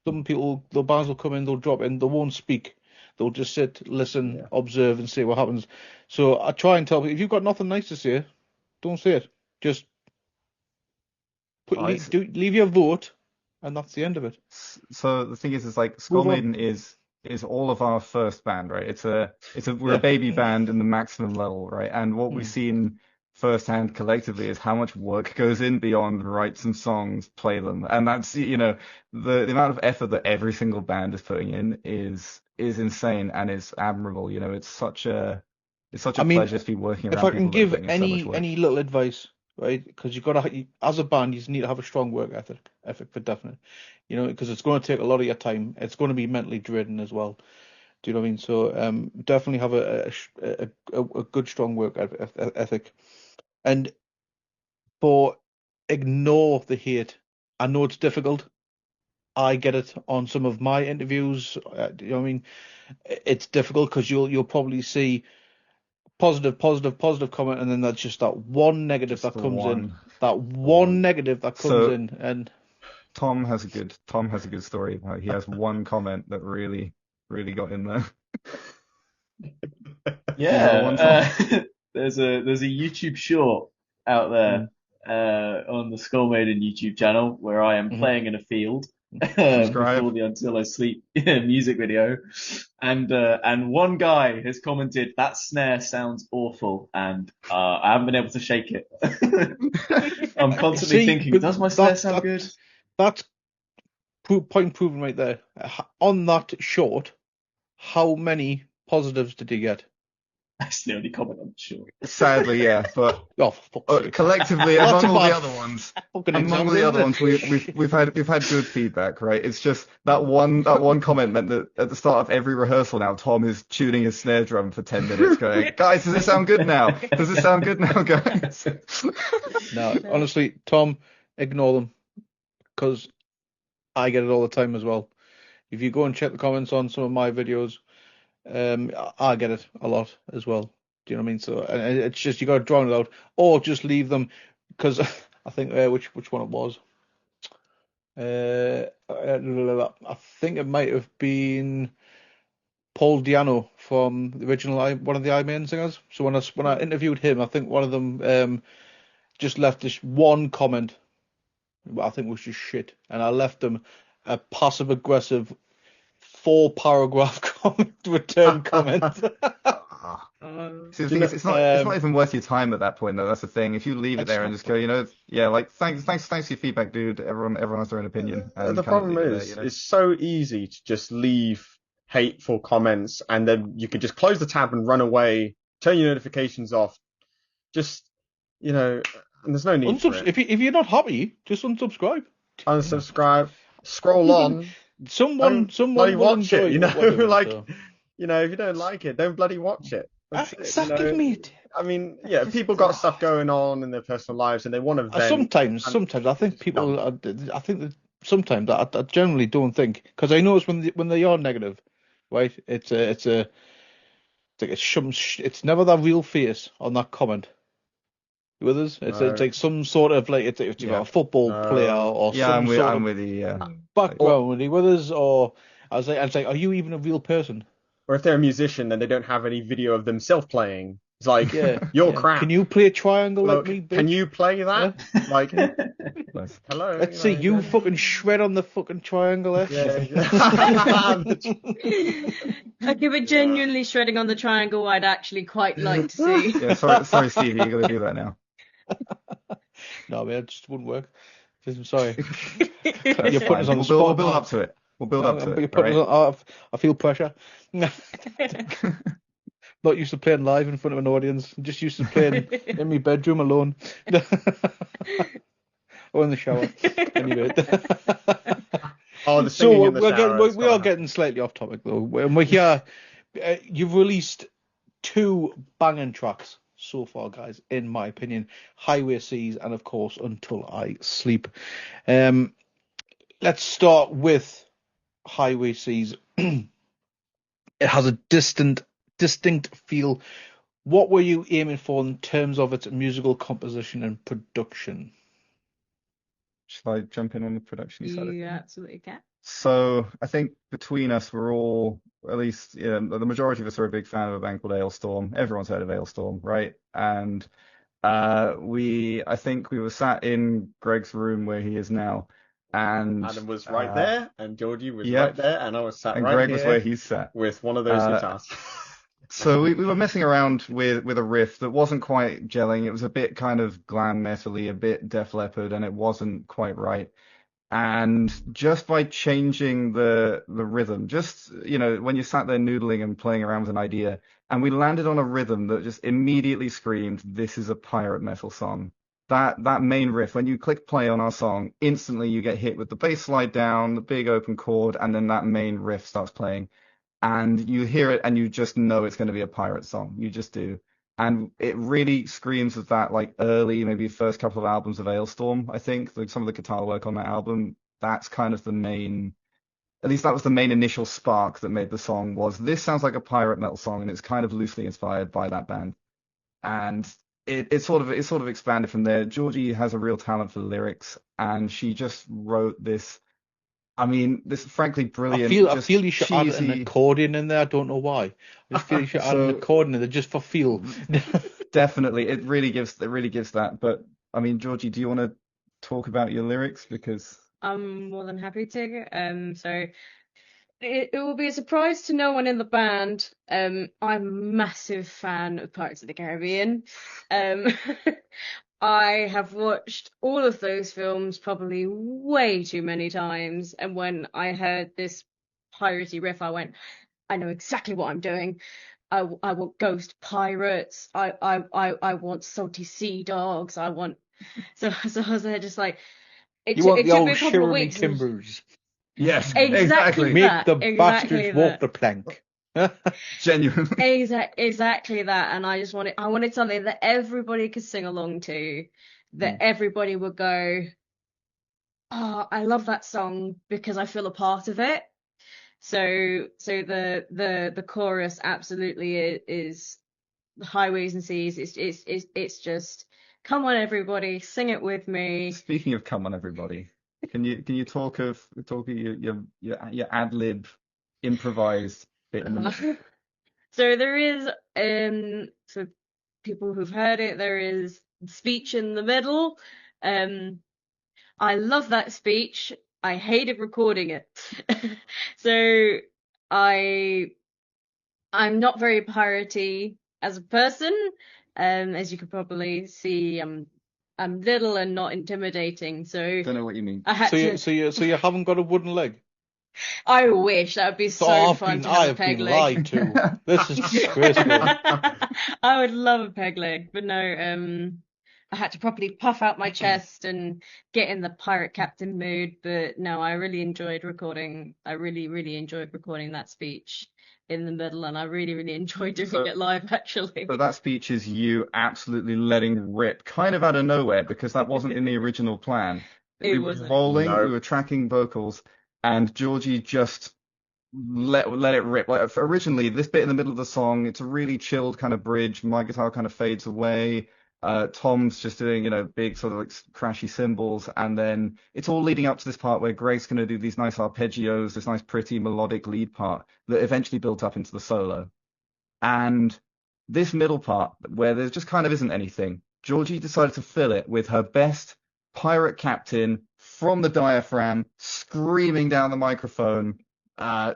Some people, the bands will come in, they'll drop in, they won't speak. They'll just sit, listen, observe, and see what happens. So I try and tell people, if you've got nothing nice to say, don't say it. Just leave your vote, and that's the end of it. So the thing is like Skullmaiden is all of our first band, right? We're a baby band in the maximum level, right? And what we've seen firsthand collectively is how much work goes in beyond write some songs, play them, and that's the amount of effort that every single band is putting in is insane and is admirable. It's such a pleasure to be working around. If I can give any little advice, right? Because as a band, you need to have a strong work ethic for definite. Because it's going to take a lot of your time. It's going to be mentally draining as well. Do you know what I mean? So definitely have a good strong work ethic. And ignore the hate. I know it's difficult. I get it on some of my interviews. Do you know what I mean? It's difficult because you'll probably see positive comment, and then that's just that one negative that comes in. That one negative that comes in, and Tom has a good story. He has one comment that really got in there. Yeah, there's a YouTube short out there on the Skull Maiden YouTube channel where I am playing in a field before the Until I Sleep music video, and one guy has commented that snare sounds awful, and I haven't been able to shake it. I'm constantly thinking, does my snare sound good? That's point proven right there. On that short, how many positives did you get? That's the only comment on the short. Sadly, yeah, but collectively among all the other ones, we've had good feedback, right? It's just that one comment meant that at the start of every rehearsal now, Tom is tuning his snare drum for 10 minutes, going, "Guys, does it sound good now? Does it sound good now, guys?" No, honestly, Tom, ignore them, because I get it all the time as well. If you go and check the comments on some of my videos, I get it a lot as well. Do you know what I mean? So it's just, you got to drown it out, or just leave them, because I think which one it was. I think it might have been Paul Diano from the original one of the Mayhem singers. So when I interviewed him, I think one of them just left this one comment, I think was just shit, and I left them a passive aggressive 4-paragraph return comment. See, the thing is, it's not even worth your time at that point, though. That's the thing. If you leave it there and just go, like, thanks for your feedback, dude. Everyone has their own opinion. And the problem is, it's so easy to just leave hateful comments, and then you can just close the tab and run away, turn your notifications off. Just, and there's no need for it. If you're not happy, just unsubscribe. Unsubscribe. Scroll on. Someone bloody will watch it. whatever, if you don't like it, don't bloody watch it. Exactly, mate. I mean, people got stuff going on in their personal lives, and they want to vent. Sometimes I think people. I think that sometimes I generally don't think, because I notice when they are negative, right? It's never that real face on that comment. With us, it's like some sort of like it's a football player or I'm sort of with you. background with us, or I was like, are you even a real person? Or if they're a musician, then they don't have any video of themselves playing. It's like, you're crap. Can you play a triangle like me, bitch? Can you play that? Like, hello. Let's see you fucking shred on the fucking triangle there. Okay, but genuinely shredding on the triangle, I'd actually quite like to see. Yeah, sorry, Stevie, you got to do that now. No, man, it just wouldn't work. I'm sorry. You're putting us on the spot. We'll build up to it. I feel pressure. Not used to playing live in front of an audience. I'm just used to playing in my bedroom alone. Or in the shower. Anyway. So we are getting slightly off topic though. When we're here, you've released 2 banging tracks so far, guys, in my opinion. Highway Seas and, of course, Until I Sleep. Let's start with Highway Seas. It has a distinct feel. What were you aiming for in terms of its musical composition and production? Shall I jump in on the production side? You absolutely can. So I think between us, we're all, at least the majority of us are a big fan of a band called Ailstorm. Everyone's heard of Ailstorm, right? And I think we were sat in Greg's room where he is now, and Adam was right there, and Georgie was right there, and I was sat right Greg here was where he's sat with one of those guitars. So we were messing around with a riff that wasn't quite gelling. It was a bit kind of glam metal-y, a bit Def Leppard, and it wasn't quite right. And just by changing the rhythm, just when you sat there noodling and playing around with an idea, and we landed on a rhythm that just immediately screamed, "This is a pirate metal song." That main riff, when you click play on our song, instantly you get hit with the bass slide down, the big open chord, and then that main riff starts playing. And you hear it and you just know it's going to be a pirate song. You just do. And it really screams of that, like, early, maybe first couple of albums of Ailstorm, I think. Like, some of the guitar work on that album, that's kind of the main, at least that was the main initial spark that made the song, was this sounds like a pirate metal song, and it's kind of loosely inspired by that band. And it sort of expanded from there. Georgie has a real talent for lyrics, and she just wrote this. I mean, this is frankly brilliant. I feel you should add an accordion in there. I don't know why. I just feel you should add an accordion in there just for feel. Definitely, it really gives that. But I mean, Georgie, do you want to talk about your lyrics? Because I'm more than happy to. So it will be a surprise to no one in the band. I'm a massive fan of Pirates of the Caribbean. I have watched all of those films probably way too many times, and when I heard this piratey riff, I went, I know exactly what I'm doing. I want ghost pirates. I want salty sea dogs. I want so I was there just like it took me a couple of weeks. Timbers. Yes, exactly. Make the bastards walk the plank. Genuinely. Exactly that. And I wanted something that everybody could sing along to, that everybody would go, oh, I love that song because I feel a part of it. So the chorus absolutely is Highways and Seas. It's just, come on everybody, sing it with me. Speaking of come on everybody, can you talk of your ad lib improvised bit in the middle? So there is for people whove heard it, there is speech in the middle. I love that speech. I hated recording it. So I'm not very piratey as a person. As you could probably see, I'm little and not intimidating. So Don't know what you mean. I had to. So you haven't got a wooden leg? I wish that would be so fun to have a I've peg been leg. lied to. This is disgraceful. I would love a peg leg, but no. I had to properly puff out my chest and get in the pirate captain mood. But no, I really enjoyed recording. I really, really enjoyed recording that speech in the middle, and I really, really enjoyed doing it live, actually. So that speech is you absolutely letting rip, kind of out of nowhere, because that wasn't in the original plan. It We were wasn't. rolling, No. we were tracking vocals, and Georgie just let it rip. Like originally, this bit in the middle of the song, it's a really chilled kind of bridge. My guitar kind of fades away. Tom's just doing, big sort of like crashy cymbals, and then it's all leading up to this part where Greg's going to do these nice arpeggios, this nice pretty melodic lead part that eventually built up into the solo. And this middle part where there just kind of isn't anything, Georgie decided to fill it with her best pirate captain from the diaphragm, screaming down the microphone,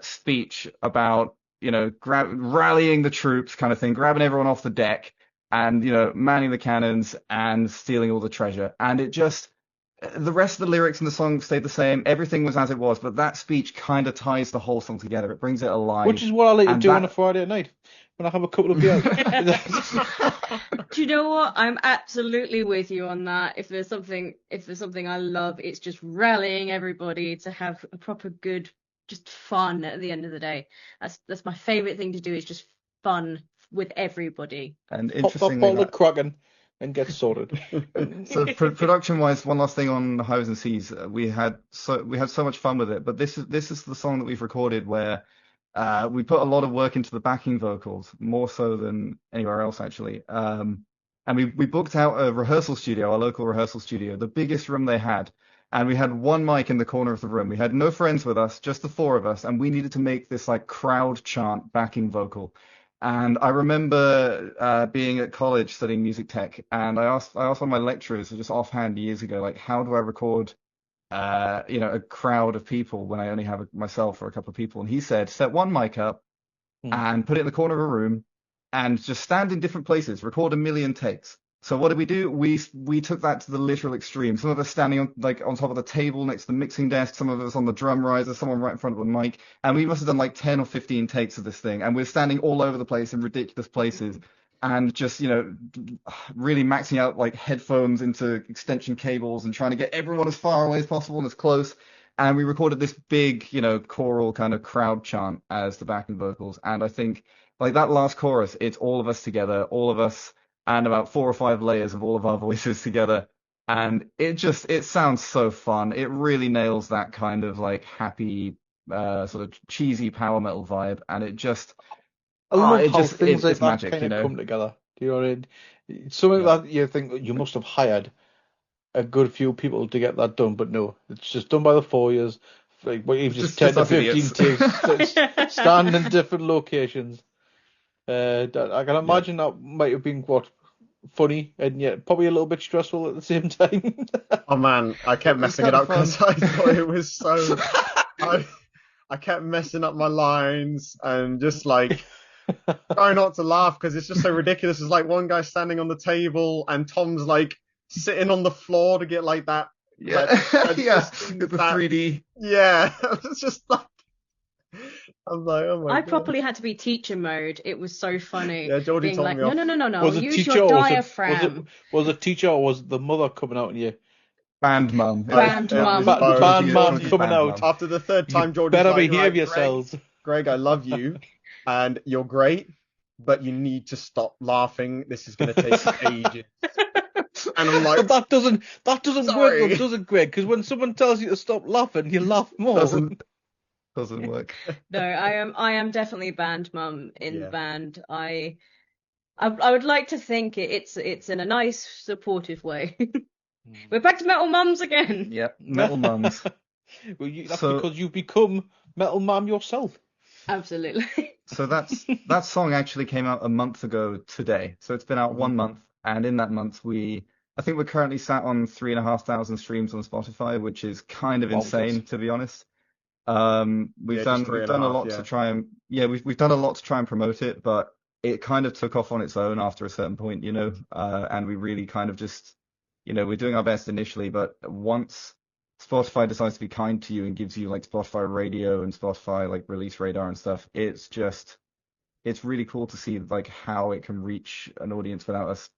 speech about, rallying the troops kind of thing, grabbing everyone off the deck and, manning the cannons and stealing all the treasure. And it just, the rest of the lyrics in the song stayed the same. Everything was as it was, but that speech kind of ties the whole song together. It brings it alive. Which is what I like to And do on a that- Friday night when I have a couple of beers. Do you know what? I'm absolutely with you on that. If there's something I love, it's just rallying everybody to have a proper good, just fun at the end of the day. That's my favorite thing to do, is just fun with everybody. And Pop that interestingly, bottle of Kraken and get sorted. so production-wise, one last thing on Highs and Seas, we had so much fun with it. But this is the song that we've recorded where we put a lot of work into the backing vocals, more so than anywhere else actually. And we booked out a rehearsal studio, our local rehearsal studio, the biggest room they had. And we had one mic in the corner of the room. We had no friends with us, just the four of us, and we needed to make this like crowd chant backing vocal. And I remember being at college studying music tech, and I asked one of my lecturers just offhand years ago, like, how do I record, a crowd of people when I only have myself or a couple of people? And he said, set one mic up and put it in the corner of a room, and just stand in different places, record 1,000,000 takes. So what did we do? We took that to the literal extreme. Some of us standing on top of the table next to the mixing desk, some of us on the drum riser, someone right in front of the mic, and we must have done like 10 or 15 takes of this thing, and we're standing all over the place in ridiculous places, and just really maxing out like headphones into extension cables and trying to get everyone as far away as possible and as close. And we recorded this big, choral kind of crowd chant as the backing vocals, and I think like that last chorus, it's all of us together, all of us, and about 4 or 5 layers of all of our voices together. And it sounds so fun. It really nails that kind of like happy, sort of cheesy power metal vibe. And it just, I love it how just, things like it's that magic, kind of come together. Do you know what I mean? Something that you think you must have hired a good few people to get that done, but no, it's just done by the 4 years. Like, what you've just 10 to us 15 idiots. takes, stand in different locations. I can imagine that might have been funny and yet probably a little bit stressful at the same time. Oh man, I kept messing it up because I thought it was so. I kept messing up my lines and just like trying not to laugh because it's just so ridiculous. It's like one guy standing on the table and Tom's like sitting on the floor to get like that. Yeah, the 3D. Yeah, it's just like. I'm like, oh my I God. properly had to be teacher mode. It was so funny. Yeah, Geordie being told like, me off. no, Was it use teacher your or diaphragm. was it teacher or was it the mother coming out in you? Band mum. Band mum. Band mum coming out. After the third time, Geordie's Better like, behave right, yourselves. Greg, I love you, and you're great, but you need to stop laughing. This is going to take ages. And I'm like, But that doesn't Sorry. work, does it, Greg? Because when someone tells you to stop laughing, you laugh more. Doesn't work. No, I am definitely band mum in the Yeah. band. I would like to think it's in a nice, supportive way. We're back to metal mums again. Yep, metal mums. Well, that's So- because you've become metal mum yourself. Absolutely. So that song actually came out a month ago today. So it's been out 1 month, and in that month we I think we're currently sat on 3,500 streams on Spotify, which is kind of insane, to be honest. We've done a lot to try and we've done a lot to try and promote it, but it kind of took off on its own after a certain point, and we really kind of just, we're doing our best initially, but once Spotify decides to be kind to you and gives you like Spotify Radio and Spotify like release radar and stuff, it's really cool to see like how it can reach an audience without us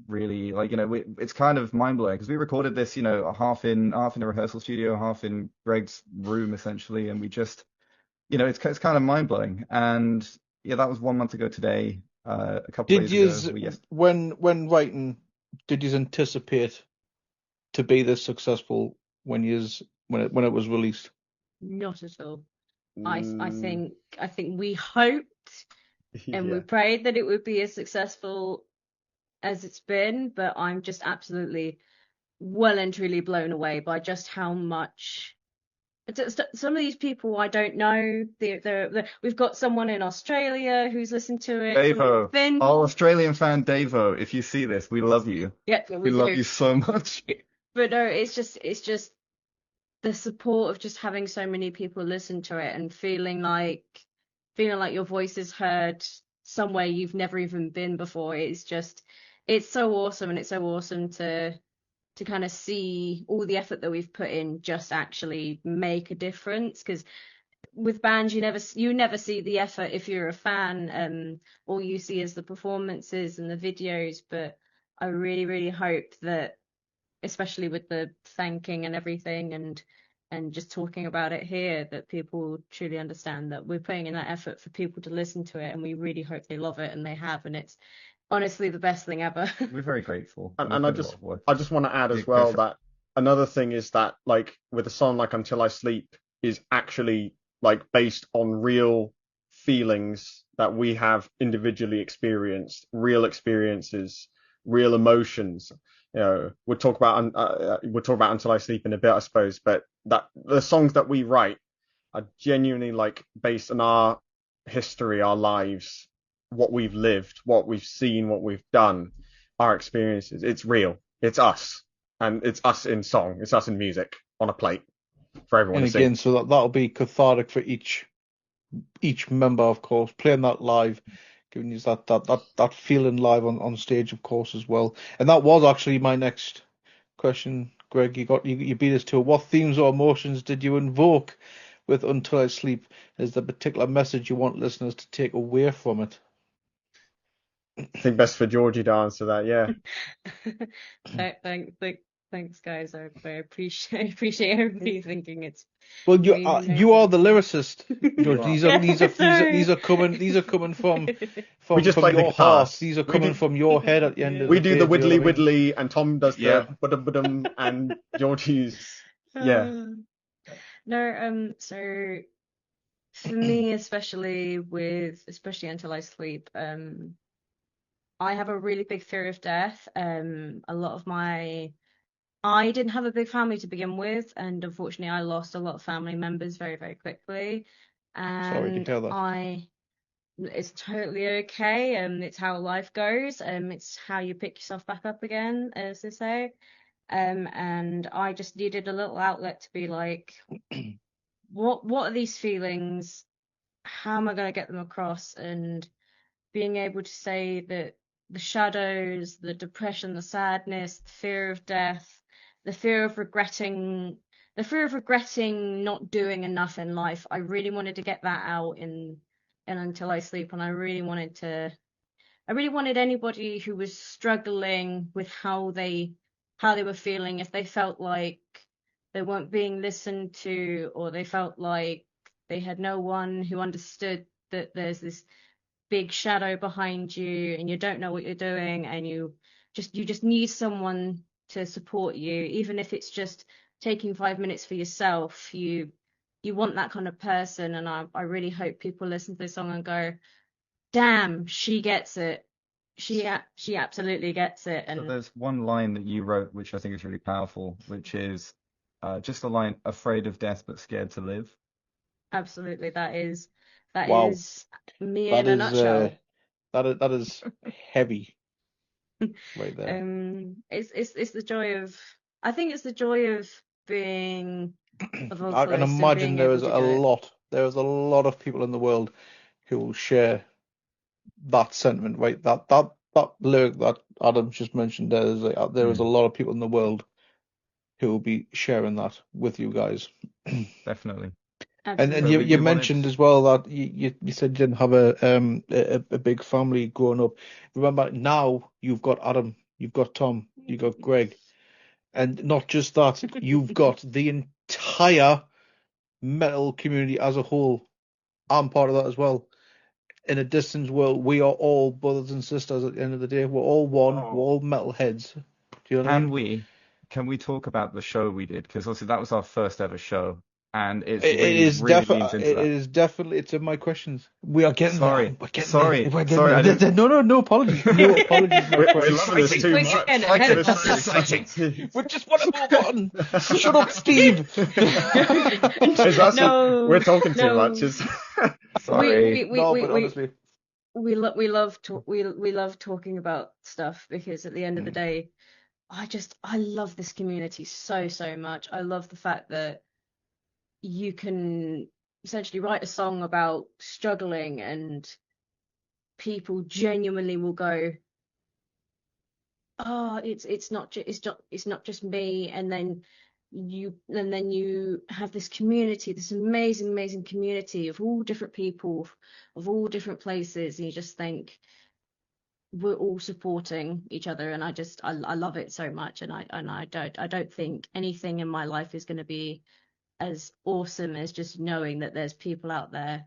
really like it's kind of mind blowing because we recorded this half in a rehearsal studio, half in Greg's room essentially, and we just it's kind of mind blowing. And yeah, that was 1 month ago today. A couple of days ago. When writing, did you anticipate to be this successful when it was released? Not at all. I think we hoped and we prayed that it would be as successful as it's been, but I'm just absolutely well and truly blown away by just how much some of these people I don't know. We've got someone in Australia who's listened to it. Davo, our Australian fan Davo, if you see this, we love you. Yeah, we love you so much. But no, it's just the support of just having so many people listen to it and feeling like your voice is heard somewhere you've never even been before. It's so awesome, and it's so awesome to kind of see all the effort that we've put in just actually make a difference. Because with bands, you never see the effort if you're a fan. All you see is the performances and the videos. But I really, really hope that, especially with the thanking and everything, and just talking about it here, that people truly understand that we're putting in that effort for people to listen to it, and we really hope they love it, and they have, and it's honestly the best thing ever. We're very grateful. And I just want to add as well that another thing is that like with a song like Until I Sleep is actually like based on real feelings that we have individually experienced, real experiences, real emotions. We'll talk about Until I Sleep in a bit, I suppose, but that the songs that we write are genuinely like based on our history, our lives, what we've lived, what we've seen, what we've done, our experiences. It's real. It's us, and it's us in song. It's us in music on a plate for everyone to see. And again, so that'll be cathartic for each member, of course, playing that live, giving you that feeling live on stage, of course, as well. And that was actually my next question, Greg. You beat us to it. What themes or emotions did you invoke with Until I Sleep? Is there a particular message you want listeners to take away from it? I think best for Georgie to answer that. Yeah. Thanks, guys. I appreciate everybody thinking it's. Well, you are the lyricist, George. These are coming from your heart. These are coming from your head at the end of the day. We do the widdly, and Tom does the budum, and Georgie's No, so for me, especially Until I Sleep, I have a really big fear of death. I didn't have a big family to begin with, and unfortunately I lost a lot of family members very, very quickly. And sorry to tell that. It's totally okay. It's how life goes. It's how you pick yourself back up again, as they say. And I just needed a little outlet to be like, what are these feelings? How am I going to get them across? And being able to say that the shadows, the depression, the sadness, the fear of death, the fear of regretting not doing enough in life. I really wanted to get that out in Until I Sleep, and I really wanted anybody who was struggling with how they were feeling, if they felt like they weren't being listened to, or they felt like they had no one who understood that there's this big shadow behind you and you don't know what you're doing, and you just need someone to support you, even if it's just taking 5 minutes for yourself. You want that kind of person, and I really hope people listen to this song and go, damn, she gets it. She absolutely gets it. And so there's one line that you wrote which I think is really powerful, which is just the line, afraid of death but scared to live. Absolutely, that is wow. Me in a nutshell. That is heavy. right there. It's the joy of, I think it's the joy of being a I can vocalist and imagine being able to do it. there's a lot of people in the world who will share that sentiment, right? That lyric that Adam just mentioned there is like, there is a lot of people in the world who will be sharing that with you guys. Definitely. And Absolutely. So you we wanted, mentioned as well that you said you didn't have a big family growing up. Remember, now you've got Adam, you've got Tom, you've got Greg, and not just that, you've got the entire metal community as a whole. I'm part of that as well. In a distance world, we are all brothers and sisters at the end of the day. We're all one. We're Oh, all metalheads. Do you know what I can mean? we talk about the show we did? Because obviously that was our first ever show, and it's It really, is really leans into that. definitely. It's in my questions. We are getting there. Sorry, We're getting sorry, there. We're sorry, I getting there. didn't. No apologies. No apologies, my we're friend. loving this too We're much. getting ahead of This is ourselves. exciting. We just want to move on. Shut up, Steve. It's us. No, We're talking too no. much. Sorry. No, but honestly, we love talking about stuff, because at the end of the day, I love this community so much. I love the fact that you can essentially write a song about struggling, and people genuinely will go, oh, it's not just me. And then you have this community, this amazing community of all different people, of all different places, and you just think we're all supporting each other. And I love it so much. And I don't think anything in my life is going to be as awesome as just knowing that there's people out there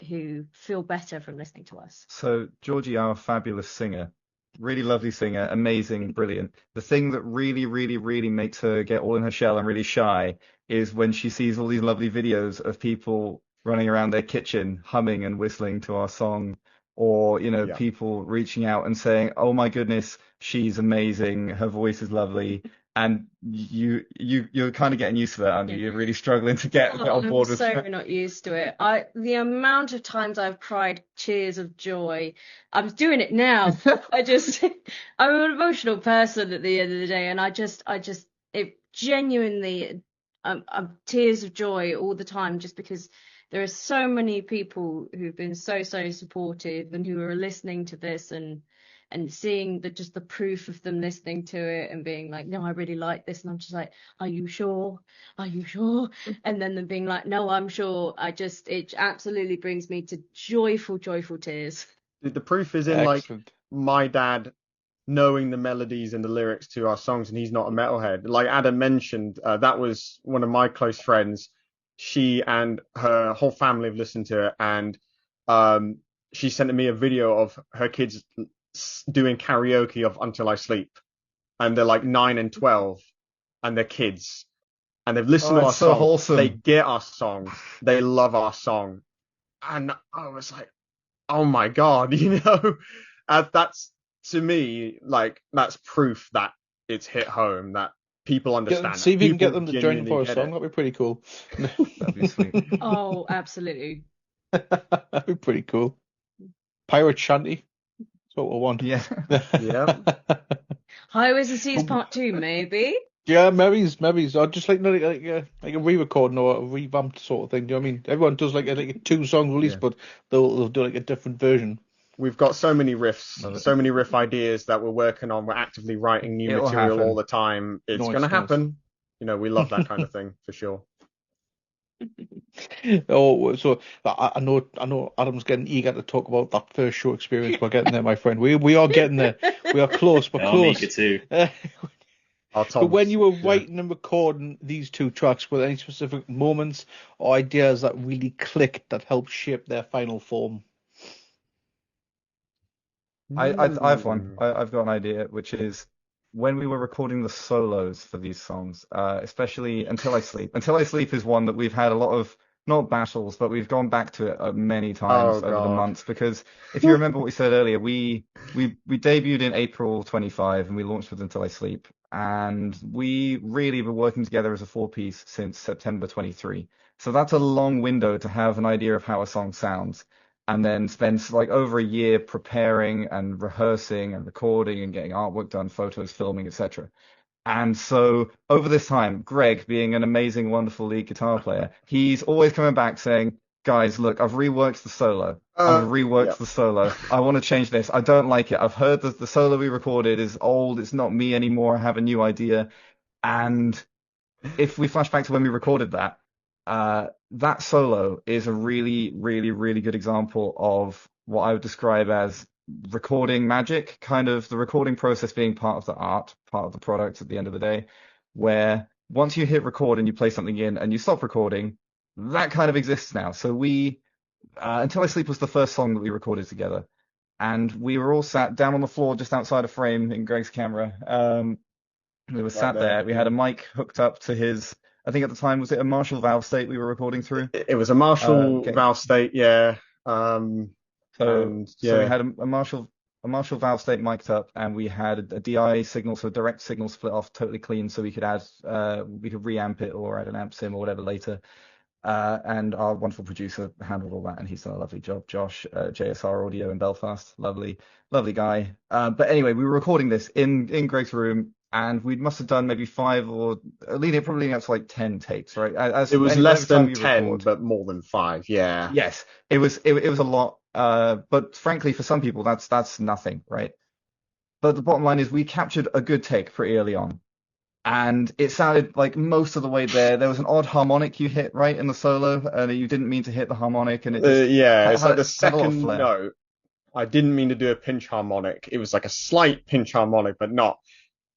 who feel better from listening to us. So Georgie, our fabulous singer, really lovely singer, amazing, brilliant. The thing that really, really, really makes her get all in her shell and really shy is when she sees all these lovely videos of people running around their kitchen humming and whistling to our song, or Yeah. people reaching out and saying, "Oh my goodness, she's amazing, her voice is lovely." And you're kind of getting used to that, aren't you? You're really struggling to get on I'm board with so not used to it. The amount of times I've cried tears of joy, I'm doing it now. I'm an emotional person at the end of the day, and it genuinely, I'm tears of joy all the time, just because there are so many people who've been so supportive, and who are listening to this, and seeing just the proof of them listening to it and being like, no, I really like this. And I'm just like, are you sure? Are you sure? And then them being like, no, I'm sure. It absolutely brings me to joyful tears. The proof is in like excellent. my dad knowing the melodies and the lyrics to our songs, and he's not a metalhead. Like Adam mentioned, that was one of my close friends. She and her whole family have listened to it, and she sent me a video of her kids doing karaoke of Until I Sleep, and they're like 9 and 12, and they're kids, and they've listened to our it's so song. wholesome. They get our song. They love our song, and I was like, oh my God, that's, to me, like, that's proof that it's hit home, that people understand. See if you can get them to join genuinely for a get song. it. That'd be pretty cool. That'd be sweet. Oh, absolutely. That'd be pretty cool. Pirate Shanty. That's what we want. Yeah. Yeah. Highways and Seas Part 2, maybe. Yeah, maybe. I'd just like a re-recording or a revamped sort of thing. Do you know what I mean? Everyone does like a 2-song release, Yeah. but they'll do like a different version. We've got so many riffs, Love it. so many riff ideas that we're working on. We're actively writing new It'll material happen. all the time. It's Nice, going to nice. happen. We love that kind of thing for sure. Oh, so I know Adam's getting eager to talk about that first show experience. We're getting there, my friend. We are getting there. We are close. We're I'm close. eager too. Our But when you were Toms, yeah. writing and recording these 2 tracks, were there any specific moments or ideas that really clicked that helped shape their final form? I've one. I've got an idea, which is when we were recording the solos for these songs, especially Until I Sleep. Until I Sleep is one that we've had a lot of, not battles, but we've gone back to it many times Oh, over the God. months, because if you remember what we said earlier, we debuted in April 25 and we launched with Until I Sleep, and we really were working together as a 4-piece since September 23. So that's a long window to have an idea of how a song sounds. and then spent like over a year preparing and rehearsing and recording and getting artwork done, photos, filming, etc. And so over this time, Greg, being an amazing, wonderful lead guitar player, he's always coming back saying, guys, look, I've reworked the solo. I want to change this. I don't like it. I've heard that the solo we recorded is old. It's not me anymore. I have a new idea. And if we flash back to when we recorded that, that solo is a really, really, really good example of what I would describe as recording magic, kind of the recording process being part of the art, part of the product at the end of the day, where once you hit record and you play something in and you stop recording, that kind of exists now. So we, Until I Sleep was the first song that we recorded together, and we were all sat down on the floor just outside of frame in Greg's camera. We were sat there. We had a mic hooked up to his, I think at the time, was it a Marshall valve state we were recording through? It was a Marshall valve state, yeah. So we had a Marshall valve state mic'd up, and we had a DI signal, so a direct signal split off totally clean, so we could reamp it or add an amp sim or whatever later. And our wonderful producer handled all that, and he's done a lovely job. Josh, JSR Audio in Belfast, lovely guy. But anyway, we were recording this in Greg's room, and we must have done maybe 5 or probably up to like 10 takes, right? It was less than 10, but more than 5, yeah. Yes, it was a lot. But frankly, for some people, that's nothing, right? But the bottom line is we captured a good take pretty early on. And it sounded like most of the way there was an odd harmonic you hit right in the solo, and you didn't mean to hit the harmonic, and it just it's like the second note. I didn't mean to do a pinch harmonic. It was like a slight pinch harmonic, but not.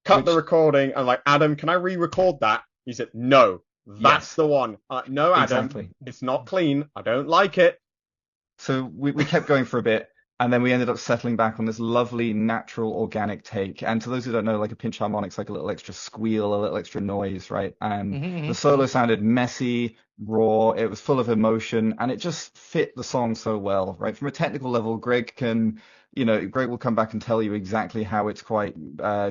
Cut the recording. I'm like, Adam, can I re-record that? He said, no, that's the one. No, Adam, exactly. It's not clean. I don't like it. So we kept going for a bit. And then we ended up settling back on this lovely, natural, organic take. And to those who don't know, like a pinch harmonic's like a little extra squeal, a little extra noise, right? And the solo sounded messy, raw, it was full of emotion, and it just fit the song so well, right? From a technical level, Greg will come back and tell you exactly how it's quite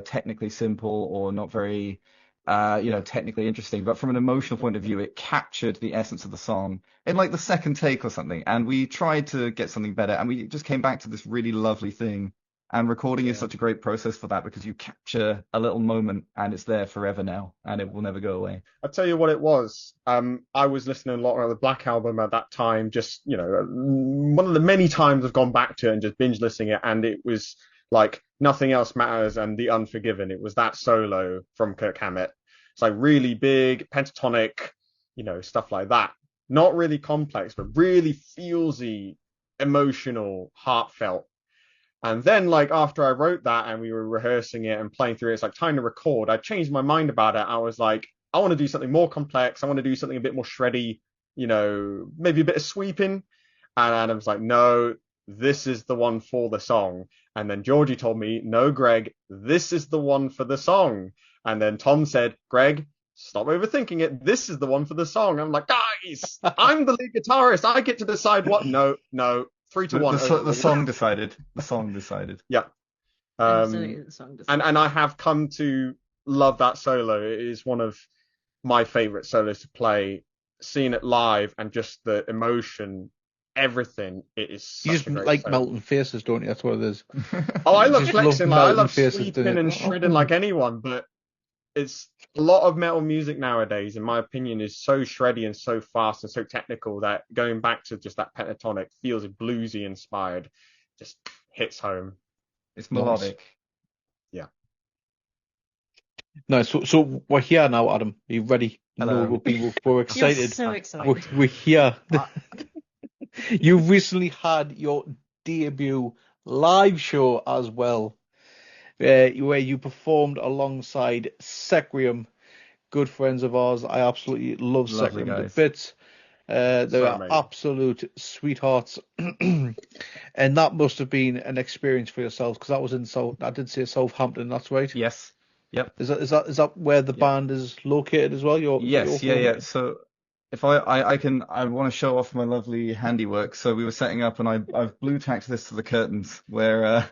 technically simple or not very technically interesting, but from an emotional point of view, it captured the essence of the song in like the second take or something. And we tried to get something better, and we just came back to this really lovely thing. And recording is such a great process for that, because you capture a little moment and it's there forever now, and it will never go away. I'll tell you what it was. I was listening a lot of the Black Album at that time, just, one of the many times I've gone back to it and just binge listening it, and it was like Nothing Else Matters and The Unforgiven. It was that solo from Kirk Hammett. It's like really big, pentatonic, stuff like that. Not really complex, but really feelsy, emotional, heartfelt. And then, like, after I wrote that and we were rehearsing it and playing through it, it's like time to record. I changed my mind about it. I was like, I want to do something more complex. I want to do something a bit more shreddy, maybe a bit of sweeping. And Adam was like, no, this is the one for the song. And then Georgie told me, no, Greg, this is the one for the song. And then Tom said, Greg, stop overthinking it. This is the one for the song. I'm like, guys, I'm the lead guitarist. I get to decide what. No, 3-1. The song decided. The song decided. Yeah. The song decided. And I have come to love that solo. It is one of my favorite solos to play. Seeing it live and just the emotion, everything. It is such you just a great like solo. melting faces, don't you? That's what it is. Oh, I love Just flexing. love I love melting faces, sweeping don't you? and shredding like anyone, but it's a lot of metal music nowadays, in my opinion, is so shreddy and so fast and so technical that going back to just that pentatonic feels bluesy inspired, just hits home. It's melodic. Yeah. No, so we're here now, Adam. Are you ready? Hello. No, we're excited. You're so excited. We're here. You recently had your debut live show as well, where you performed alongside Secrium, good friends of ours. I absolutely love Lovely Secrium guys. to bits. They So are amazing. absolute sweethearts, and that must have been an experience for yourselves, because that was in I did say Southampton. That's right. Yes. Yep. Is that where the band is located as well? Yes. Your Yeah. So if I want to show off my lovely handiwork. So we were setting up, and I've blue tacked this to the curtains where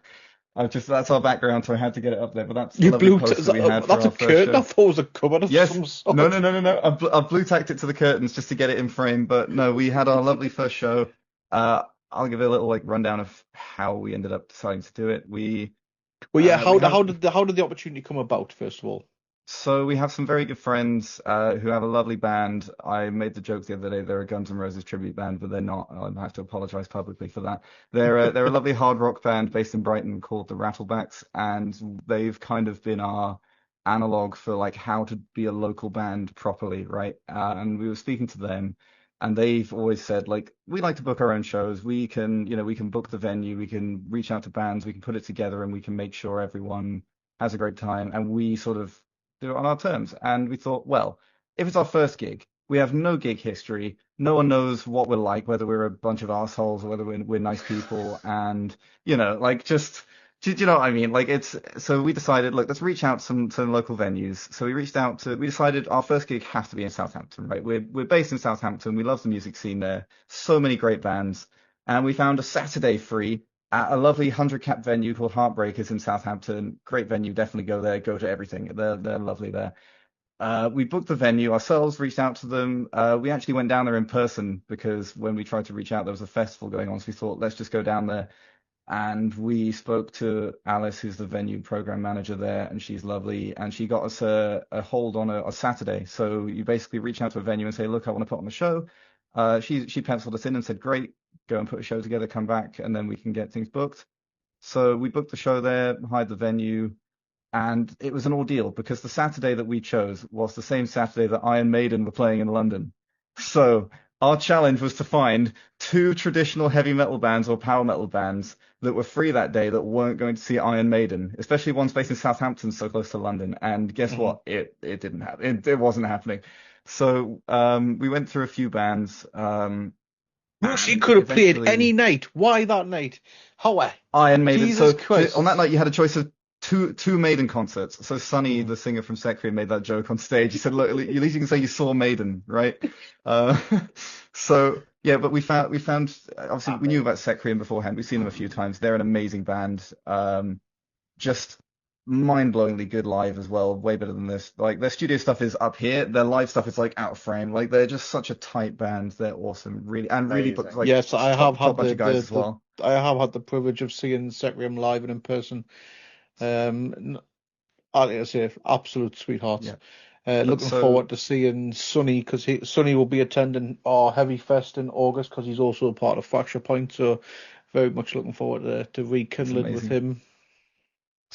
that's our background, so I had to get it up there. But that's the lovely poster we had for that's our a first curtain. show. I thought it was a cupboard of Yes. some sort. No. I've blue tacked it to the curtains just to get it in frame. But no, we had our lovely first show. I'll give a little like rundown of how we ended up deciding to do it. Well, yeah. We How have did the opportunity come about? First of all. So we have some very good friends who have a lovely band. I made the joke the other day they're a Guns N' Roses tribute band, but they're not. I have to apologize publicly for that. They're a lovely hard rock band based in Brighton called the Rattlebacks, and they've kind of been our analog for like how to be a local band properly, right? And we were speaking to them, and they've always said like we like to book our own shows. We can, we can book the venue, we can reach out to bands, we can put it together, and we can make sure everyone has a great time, and we sort of do it on our terms. And we thought, well, if it's our first gig, we have no gig history. No one knows what we're like, whether we're a bunch of assholes or whether we're nice people. And, like just, do you know what I mean? Like so we decided, look, let's reach out to some local venues. So we decided our first gig has to be in Southampton, right? We're based in Southampton. We love the music scene there. So many great bands. And we found a Saturday free at a lovely 100-cap venue called Heartbreakers in Southampton. Great venue, definitely go there, go to everything. They're lovely there. We booked the venue ourselves, reached out to them. We actually went down there in person because when we tried to reach out, there was a festival going on. So we thought, let's just go down there. And we spoke to Alice, who's the venue program manager there, and she's lovely. And she got us a hold on a Saturday. So you basically reach out to a venue and say, look, I want to put on a show. She penciled us in and said, great, go and put a show together, come back, and then we can get things booked. So we booked the show there, hired the venue, and it was an ordeal because the Saturday that we chose was the same Saturday that Iron Maiden were playing in London. So our challenge was to find 2 traditional heavy metal bands or power metal bands that were free that day that weren't going to see Iron Maiden, especially ones based in Southampton, so close to London. And guess what? It didn't happen. It wasn't happening. So we went through a few bands. She could have played any night. Why that night? How? Iron Maiden. Jesus Christ. On that night, you had a choice of two Maiden concerts. So Sonny, the singer from Secrium, made that joke on stage. He said, "Look, at least you can say you saw Maiden, right?" So yeah, but we found obviously we knew about Secrium beforehand. We've seen them a few times. They're an amazing band. Just mind-blowingly good live as well, way better than this. Like their studio stuff is up here, their live stuff is like out of frame. Like they're just such a tight band. They're awesome, really, and really booked like yes, I have had bunch of guys as well. I have had the privilege of seeing Secrium live and in person. I say absolute sweethearts. Yeah. Looking forward to seeing Sonny because Sonny will be attending our Heavy Fest in August because he's also a part of Fracture Point. So very much looking forward to rekindling with him.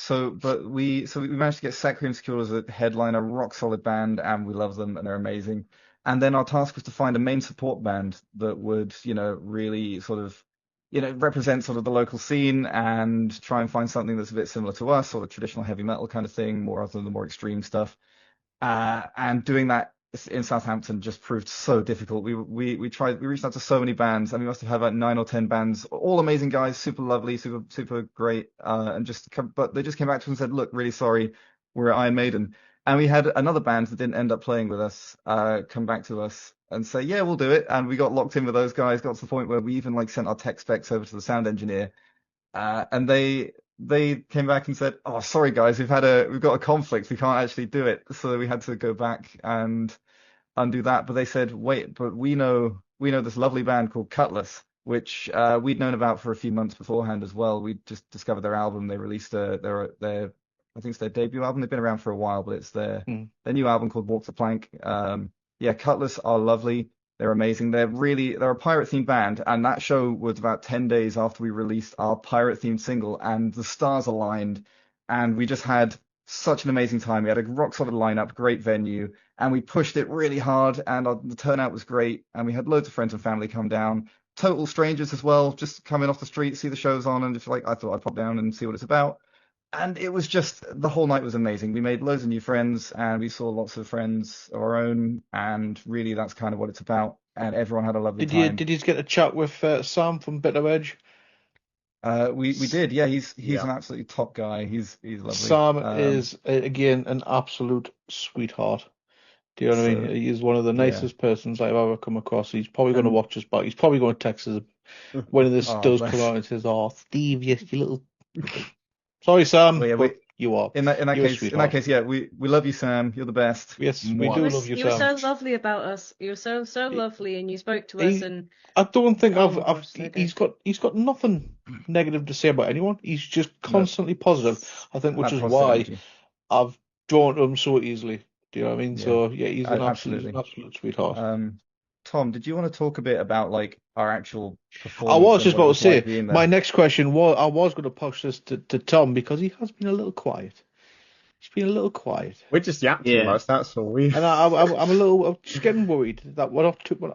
But we managed to get Secrium secured as a headliner, rock solid band, and we love them and they're amazing. And then our task was to find a main support band that would, really sort of, represent sort of the local scene and try and find something that's a bit similar to us, sort of traditional heavy metal kind of thing, more other than the more extreme stuff. And doing that in Southampton just proved so difficult. We reached out to so many bands, and we must have had about 9 or 10 bands, all amazing guys, super lovely, super great, but they just came back to us and said, look, really sorry, we're Iron Maiden. And we had another band that didn't end up playing with us come back to us and say, yeah, we'll do it. And we got locked in with those guys, got to the point where we even like sent our tech specs over to the sound engineer, and they came back and said, "Oh, sorry guys, we've got a conflict. We can't actually do it." So we had to go back and undo that. But they said, "Wait, but we know this lovely band called Cutlass, which we'd known about for a few months beforehand as well. We just discovered their album. They released their I think it's their debut album. They've been around for a while, but it's their new album called Walk the Plank. Cutlass are lovely. They're amazing. They're a pirate-themed band, and that show was about 10 days after we released our pirate-themed single, and the stars aligned, and we just had such an amazing time. We had a rock-solid lineup, great venue, and we pushed it really hard, and the turnout was great, and we had loads of friends and family come down, total strangers as well, just coming off the street, see the shows on, and just like, I thought I'd pop down and see what it's about. And it was just, the whole night was amazing. We made loads of new friends and we saw lots of friends of our own. And really, that's kind of what it's about. And everyone had a lovely time. Did you get a chat with Sam from Bitter Edge? We did. Yeah, he's an absolutely top guy. He's lovely. Sam is, again, an absolute sweetheart. Do you know what I mean? He's one of the nicest persons I've ever come across. He's probably going to watch us back. He's probably going to text us when this does come out and says, "Oh, Steve, you little..." Sorry, Sam. Well, yeah, You are. In that You're a case, sweetheart. yeah, we love you, Sam. You're the best. Yes, we Mwah. do love you, You were Sam. so lovely about us. You were so lovely, and you spoke to us. And I don't think oh my gosh, so he's good. got nothing negative to say about anyone. He's just constantly positive. I think, which That is positive why energy. I've drawn to him so easily. Do you know what I mean? Yeah. So yeah, he's an Absolutely. absolute sweetheart. Tom, did you want to talk a bit about like our actual performance? I was and just what it about to was like say, being there? my next question was, I was going to push this to Tom because he has been a little quiet. He's been a little quiet, We just yapped too Yeah. much. That's all. and I'm just getting worried that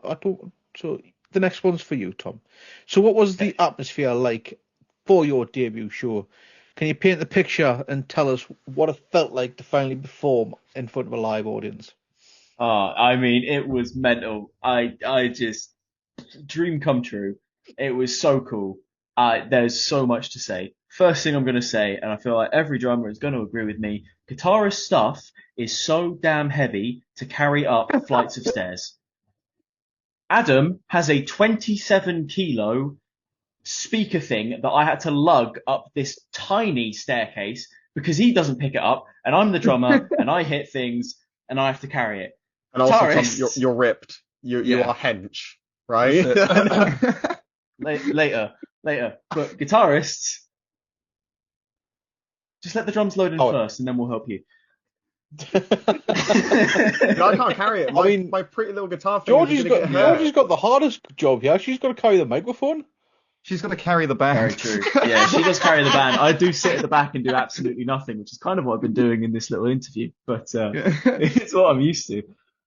I don't. So the next one's for you, Tom. So what was the atmosphere like for your debut show? Can you paint the picture and tell us what it felt like to finally perform in front of a live audience? I mean, it was mental. I just dream come true. It was so cool. There's so much to say. First thing I'm going to say, and I feel like every drummer is going to agree with me, guitarist stuff is so damn heavy to carry up flights of stairs. Adam has a 27 kilo speaker thing that I had to lug up this tiny staircase because he doesn't pick it up, and I'm the drummer, and I hit things, and I have to carry it. And also, Tom, Guitarists- you're ripped. You Yeah. are hench, right? Later. But guitarists, just let the drums load in first, and then we'll help you. I can't carry it. My pretty little guitar thing Georgie's got the hardest job here. She's got to carry the microphone. She's got to carry the band. Very true. Yeah, she does carry the band. I do sit at the back and do absolutely nothing, which is kind of what I've been doing in this little interview. But it's what I'm used to.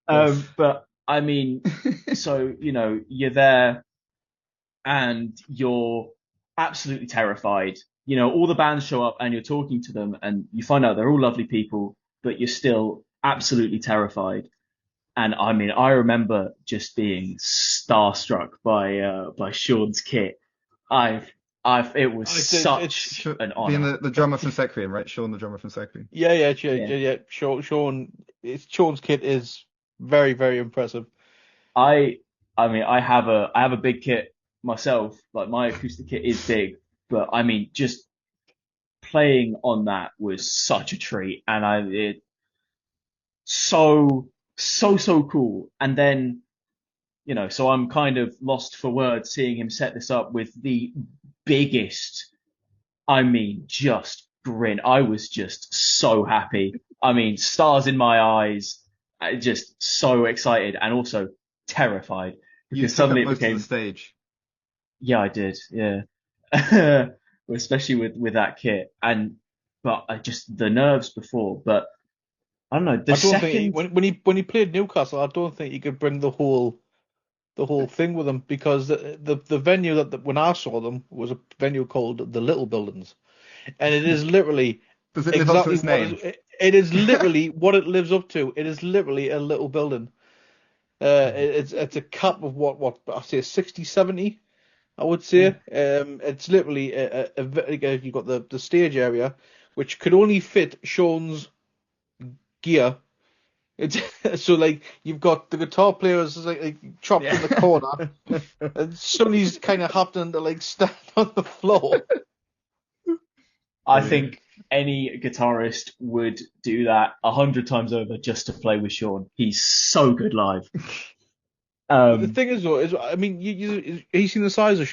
But I mean, so you're there and you're absolutely terrified. All the bands show up and you're talking to them and you find out they're all lovely people, but you're still absolutely terrified. And I mean, I remember just being starstruck by Sean's kit. It was such an honor. Being the drummer from Sequium, right? Sean, the drummer from Sequium. Yeah. Sean's kit is very, very impressive. I mean, I have a big kit myself. Like my acoustic kit is big, but I mean, just playing on that was such a treat, and it so cool. And then, so I'm kind of lost for words seeing him set this up with the biggest, I mean, just grin. I was just so happy. I mean, stars in my eyes, just so excited and also terrified because suddenly it became the stage. Yeah, I did. Yeah. Especially with that kit. But I just the nerves before, but I don't know. When he played Newcastle, I don't think he could bring the whole thing with him because the venue that when I saw them was a venue called the Little Buildings, and it is literally Does it live up to its name? It is literally what it lives up to. It is literally a little building. It's a cap of what I say 60, 70, I would say. It's literally you've got the stage area, which could only fit Sean's gear. It's so like you've got the guitar players like chopped in the corner, and Sonny's kind of happening to like stand on the floor. I think any guitarist would do that 100 times over just to play with Sean. He's so good live. The thing is, though, I mean, he's seen the size of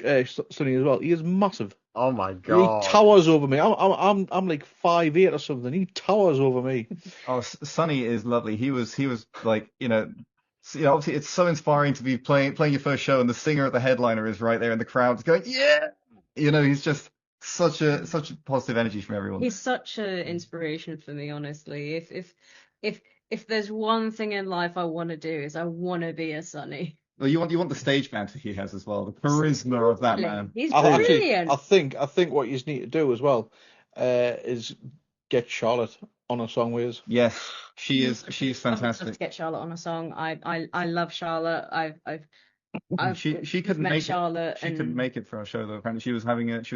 Sonny as well. He is massive. Oh my god! He towers over me. I'm like 5'8" or something. He towers over me. Oh, Sonny is lovely. He was like obviously it's so inspiring to be playing your first show and the singer at the headliner is right there in the crowd going yeah. He's just such a positive energy from everyone. He's such an inspiration for me, honestly. If there's one thing in life I want to do is I want to be a Sonny. Well, you want the stage banter he has as well, the charisma of that man. He's brilliant. I think what you need to do as well is get Charlotte on a song with us. Yes, she is fantastic. Let's get Charlotte on a song. I love Charlotte. She couldn't met make Charlotte. She couldn't make it for our show though. Apparently she was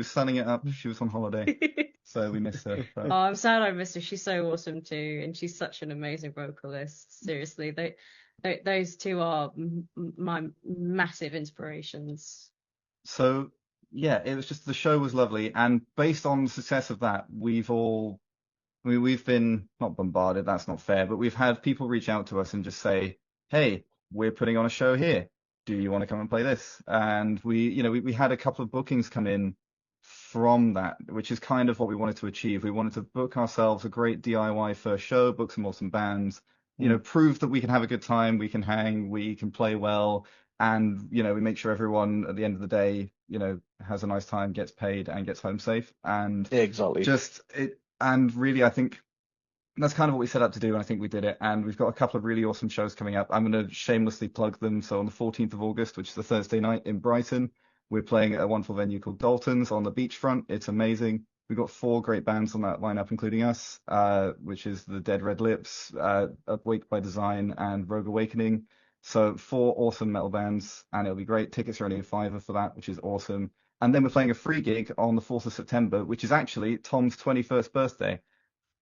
sunning it up. She was on holiday, so we missed her. Oh, I'm sad I missed her. She's so awesome too, and she's such an amazing vocalist. Seriously, those two are my massive inspirations. So yeah, it was just the show was lovely, and based on the success of that, we've all we've been not bombarded, that's not fair, but we've had people reach out to us and just say, hey, we're putting on a show here. Do you want to come and play this? And we had a couple of bookings come in from that, which is kind of what we wanted to achieve. We wanted to book ourselves a great DIY first show, book some awesome bands, prove that we can have a good time, we can hang, we can play well, and we make sure everyone at the end of the day, has a nice time, gets paid, and gets home safe. And exactly. And really, I think that's kind of what we set out to do, and I think we did it. And we've got a couple of really awesome shows coming up. I'm going to shamelessly plug them. So on the 14th of August, which is the Thursday night in Brighton, we're playing at a wonderful venue called Dalton's on the beachfront. It's amazing. We've got 4 great bands on that lineup, including us, which is the Dead Red Lips, Awake by Design, and Rogue Awakening. So 4 awesome metal bands, and it'll be great. Tickets are only a $5 for that, which is awesome. And then we're playing a free gig on the 4th of September, which is actually Tom's 21st birthday.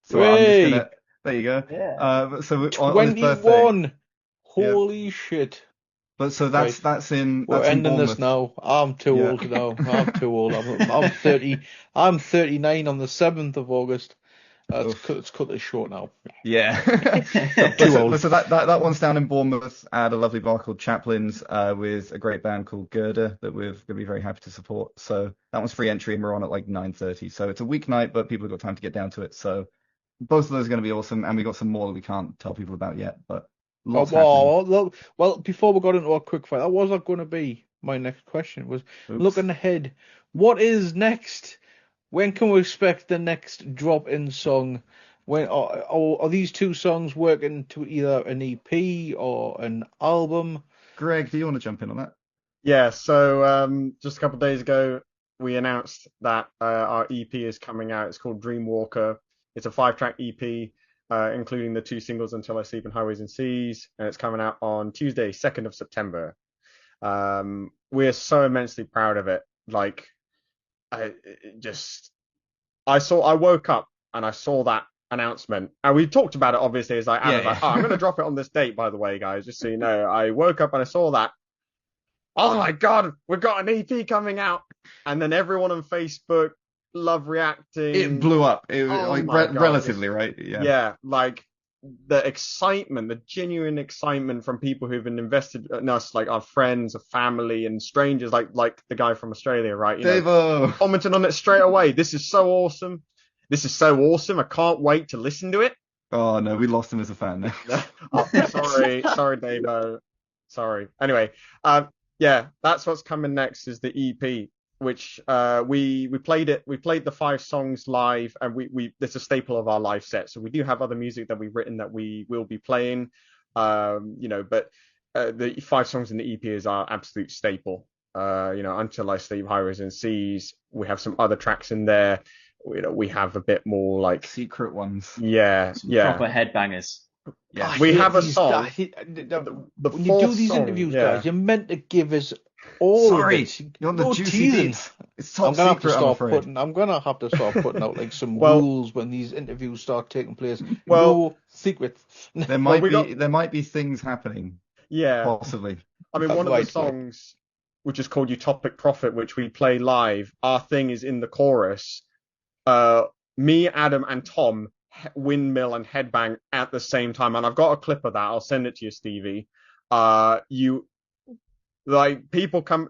So I'm just gonna. There you go. Yeah. So 21. Holy shit. But so that's in. We're that's in ending this Bournemouth. now. I'm too old now. I'm too old. I'm 30. I'm 39 on the 7th of August. Let's cut this short now. Yeah. Too old. So that one's down in Bournemouth at a lovely bar called Chaplin's with a great band called Gerda that we're going to be very happy to support. So that one's free entry and we're on at like 9:30. So it's a weeknight, but people have got time to get down to it. So both of those are going to be awesome. And we got some more that we can't tell people about yet, but lots happening. Well, before we got into our quick fire, that wasn't going to be my next question. Was looking ahead. What is next? When can we expect the next drop-in song? When are these 2 songs working to either an EP or an album? Greg, do you want to jump in on that? Yeah, so just a couple of days ago, we announced that our EP is coming out. It's called Dreamwalker. It's a 5-track EP, including the 2 singles, Until I Sleep and Highways and Seas, and it's coming out on Tuesday, 2nd of September. We're so immensely proud of it. Like, I woke up and I saw that announcement, and we talked about it obviously as like, I'm going to drop it on this date, by the way, guys, just so you know. I woke up and I saw that. Oh my God, we've got an EP coming out. And then everyone on Facebook loved reacting. It blew up. It was relatively, right? Yeah, like the excitement, the genuine excitement from people who've been invested in us, like our friends, our family, and strangers, like the guy from Australia, right? Davo commenting on it straight away. This is so awesome. This is so awesome. I can't wait to listen to it. Oh no, we lost him as a fan now. Sorry, Davo. Sorry. Anyway, that's what's coming next is the EP, which we played it. We played the 5 songs live, and we it's a staple of our live set. So we do have other music that we've written that we will be playing, but the 5 songs in the EP is our absolute staple. Until I Sleep, Highways and Seas. We have some other tracks in there. We have a bit more like secret ones. Yeah. Proper headbangers. Yeah, we have a song. When you do these interviews, guys, you're meant to give us all of it. You're on the juicy bits. It's top secret, I'm gonna have to start putting out like some rules when these interviews start taking place. No secrets. There might be things happening. Yeah, possibly. I mean, one of the songs, which is called Utopic Prophet, which we play live, our thing is in the chorus. Me, Adam, and Tom windmill and headbang at the same time, and I've got a clip of that. I'll send it to you, Stevie. People come.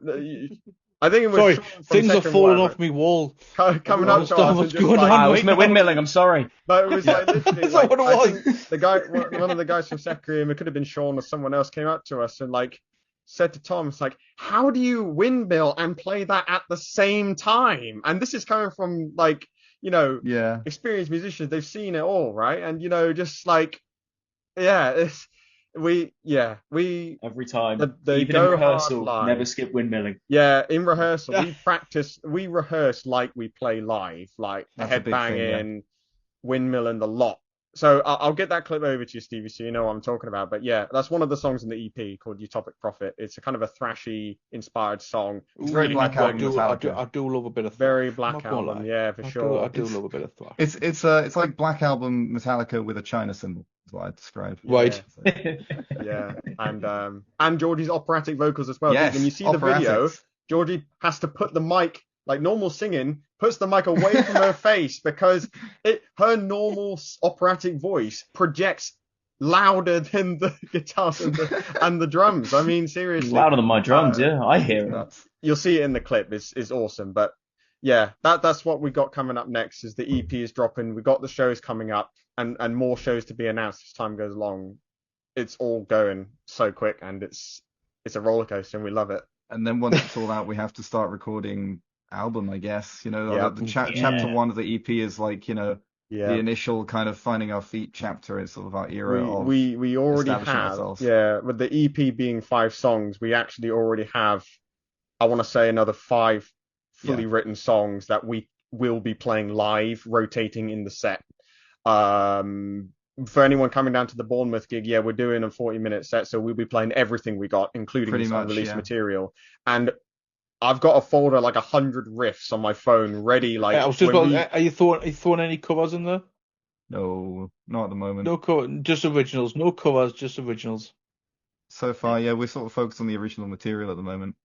I think it was. Sorry, things are falling off me wall. Coming up to us. What's going on? I was windmilling. I'm sorry. But it was like literally. That's not what it was. The guy, one of the guys from Secretary, it could have been Sean or someone else, came up to us and like said to Tom, "It's like, how do you windmill and play that at the same time?" And this is coming from like, experienced musicians. They've seen it all, right? And just like, we every time, even in rehearsal, never skip windmilling. Yeah, in rehearsal, we rehearse like we play live, like headbanging, windmilling the lot. So I'll get that clip over to you, Stevie, so you know what I'm talking about. But yeah, that's one of the songs in the EP called Utopic Prophet. It's a kind of a thrashy inspired song. It's very Black Album. I do love a bit of thrash. Very Black Album, yeah, for sure. I do love a bit of thrash. It's like Black Album Metallica with a China symbol. Is what I'd describe. Right. Yeah, and Georgie's operatic vocals as well. Yes, when you see the video, Georgie has to put the mic, like normal singing, puts the mic away from her face because her normal operatic voice projects louder than the guitars and the drums. I mean, seriously. Louder than my drums, yeah. I hear it. You'll see it in the clip. It's awesome. But yeah, that's what we got coming up next. Is the EP is dropping. We got the shows coming up and more shows to be announced as time goes along. It's all going so quick, and it's a roller coaster, and we love it. And then once it's all out, we have to start recording album, I guess. You know, chapter 1 of the EP is like, you know, the initial kind of finding our feet chapter. It's sort of our era of we already have ourselves. with the EP being 5 songs, we actually already have, I want to say, another 5 fully written songs that we will be playing live, rotating in the set. For anyone coming down to the Bournemouth gig, we're doing a 40-minute set, so we'll be playing everything we got, including this unreleased material. And I've got a folder, like 100 riffs on my phone ready. Like, I was just about, are you throwing any covers in there? No, not at the moment. No cover, just originals. No covers, just originals. So far, we're sort of focused on the original material at the moment.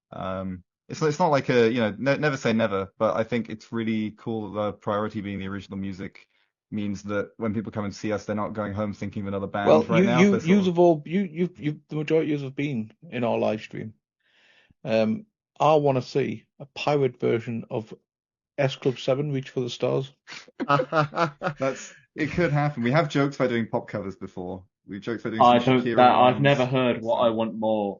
It's not like a, you know, never say never, but I think it's really cool that the priority being the original music means that when people come and see us, they're not going home thinking of another band right now. The majority of you have been in our live stream. I want to see a pirate version of S Club 7 Reach for the Stars. It could happen. We have jokes about doing pop covers before. We've joked about doing I've never heard what I want more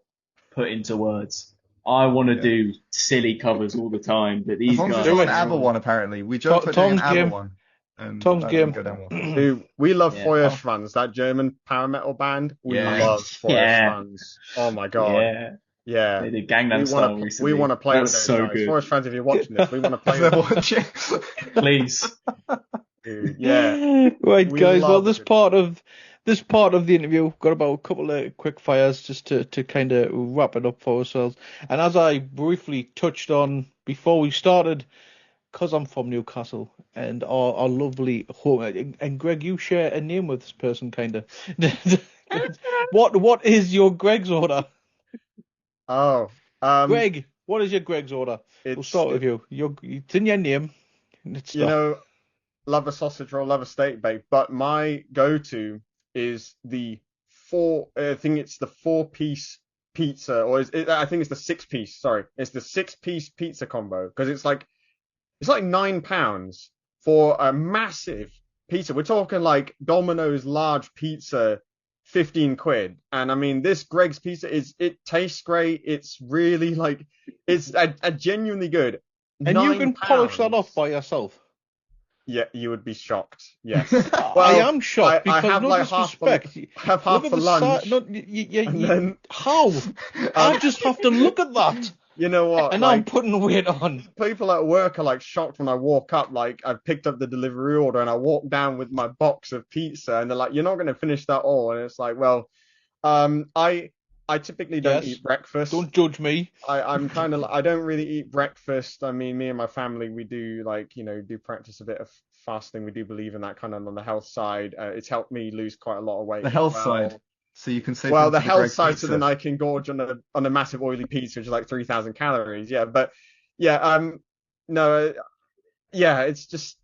put into words. I want to do silly covers all the time, but these guys do an ABBA one apparently. We joked about doing an ABBA one. Tom's game. Dude, we love Feuerschwanz, that German power metal band. We love Feuerschwanz. Oh my god. Yeah. They did Gangnam Style recently. We want to play with those guys. Good. Feuerschwanz, if you're watching this, we want to play with them. Please. Dude, yeah. Right, guys. Well, this part of the interview, got about a couple of quick fires just to kind of wrap it up for ourselves. And as I briefly touched on before we started, because I'm from Newcastle and our lovely home, and Greg, you share a name with this person, kind of. What is your Greg's order? Greg, what is your Greg's order? We'll start with you. It's in your name. Love a sausage roll, love a steak bake, but my go-to is the 4-piece pizza, or I think it's the 6-piece. Sorry, it's the 6-piece pizza combo, because it's like £9 for a massive pizza. We're talking like Domino's large pizza, 15 quid. And I mean, this Greg's pizza it tastes great. It's really like, it's a genuinely good. And you can polish that off by yourself. Yeah, you would be shocked. Yes. Well, I am shocked because I have no disrespect. I have half for lunch. How? I just have to look at that. You know what? And I'm putting weight on. People at work are like shocked when I walk up. Like, I've picked up the delivery order and I walk down with my box of pizza, and they're like, "You're not going to finish that all." And it's like, well, I typically don't eat breakfast. Don't judge me. I'm kind of, I don't really eat breakfast. I mean, me and my family, we do do practice a bit of fasting. We do believe in that kind of on the health side. It's helped me lose quite a lot of weight. The health side. So you can say the health side, so then I can gorge on a massive oily pizza, which is like 3,000 calories. Yeah, but it's just,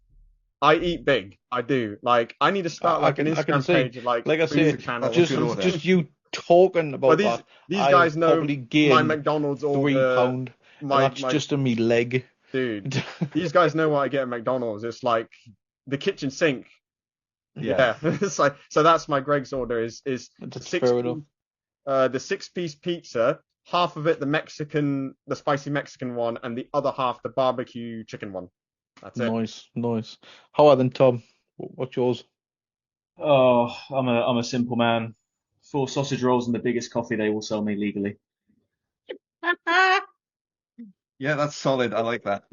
I eat big. I do. Like, I need to start an Instagram page of like I say, just you talking about these guys know my McDonald's order. £3. That's just on me leg. Dude, these guys know what I get at McDonald's. It's like the kitchen sink. Yeah. It's like, so that's my Greg's order is the 6-piece pizza, half of it the spicy Mexican one, and the other half the barbecue chicken one. That's it. Nice. How are then, Tom? What's yours? Oh, I'm a simple man. 4 sausage rolls and the biggest coffee they will sell me legally. Yeah, that's solid. I like that.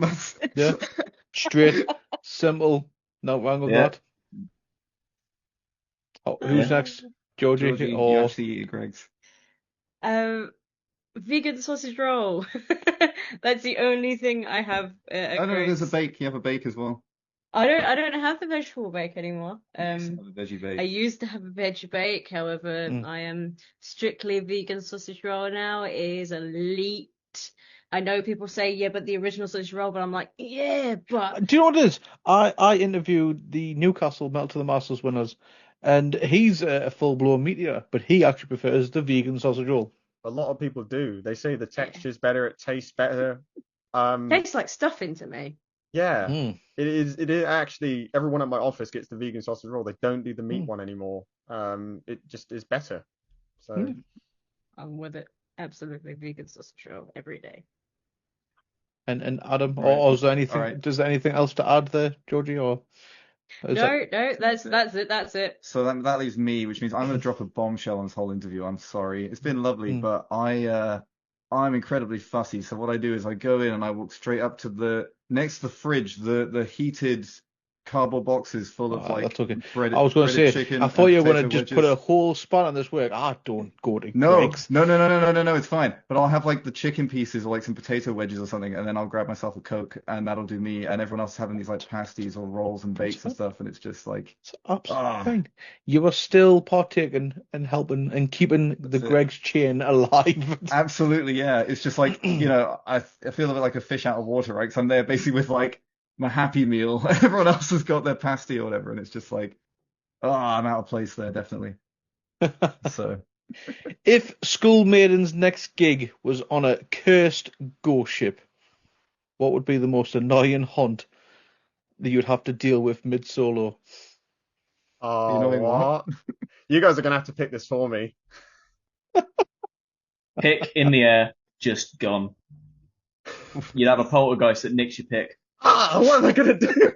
Yeah, straight, simple, not wrong with that. Oh, who's next? Georgie or you actually eat Greg's? Vegan sausage roll. That's the only thing I have. No, there's a bake. You have a bake as well. I don't have the vegetable bake anymore. Have a veggie bake. I used to have a veg bake, however, I am strictly a vegan sausage roll now. It is elite. I know people say, yeah, but the original's such a role, but I'm like, yeah, but Do you know what it is? I interviewed the Newcastle Metal to the Masters winners, and he's a full-blown meteor, but he actually prefers the vegan sausage roll. A lot of people do. They say the texture's better, it tastes better. tastes like stuffing to me. Yeah, Mm. it is. It is actually. Everyone at my office gets the vegan sausage roll. They don't do the meat one anymore. It just is better. So I'm with it. Absolutely vegan sausage roll every day. And Adam, Right. or is there anything? All right. Does there anything else to add there, Georgie? Or is that- No, that's it. That's it. So that leaves me, which means I'm going to drop a bombshell on this whole interview. I'm sorry. It's been lovely, but I'm incredibly fussy. So what I do is I go in and I walk straight up to the next to the fridge, the heated cardboard boxes full of like that's okay. breaded, I was going to breaded say, chicken I thought and you were going to potato just put a wedges. whole span on this work. Don't go to No, Greg's. no, it's fine. But I'll have like the chicken pieces or like some potato wedges or something, and then I'll grab myself a Coke, and that'll do me. And everyone else is having these like pasties or rolls and bakes and stuff, and it's just like, It's absolutely fine. You are still partaking and helping and keeping the it. Greg's chain alive. absolutely, yeah. It's just like, I feel a bit like a fish out of water, right? Because I'm there basically with like my Happy Meal. Everyone else has got their pasty or whatever, and it's just like, I'm out of place there, definitely. So. If Skull Maiden's next gig was on a cursed ghost ship, what would be the most annoying haunt that you'd have to deal with mid-solo? Oh, know what? You guys are gonna have to pick this for me. Pick in the air, just gone. You'd have a poltergeist that nicks your pick. What am I gonna do?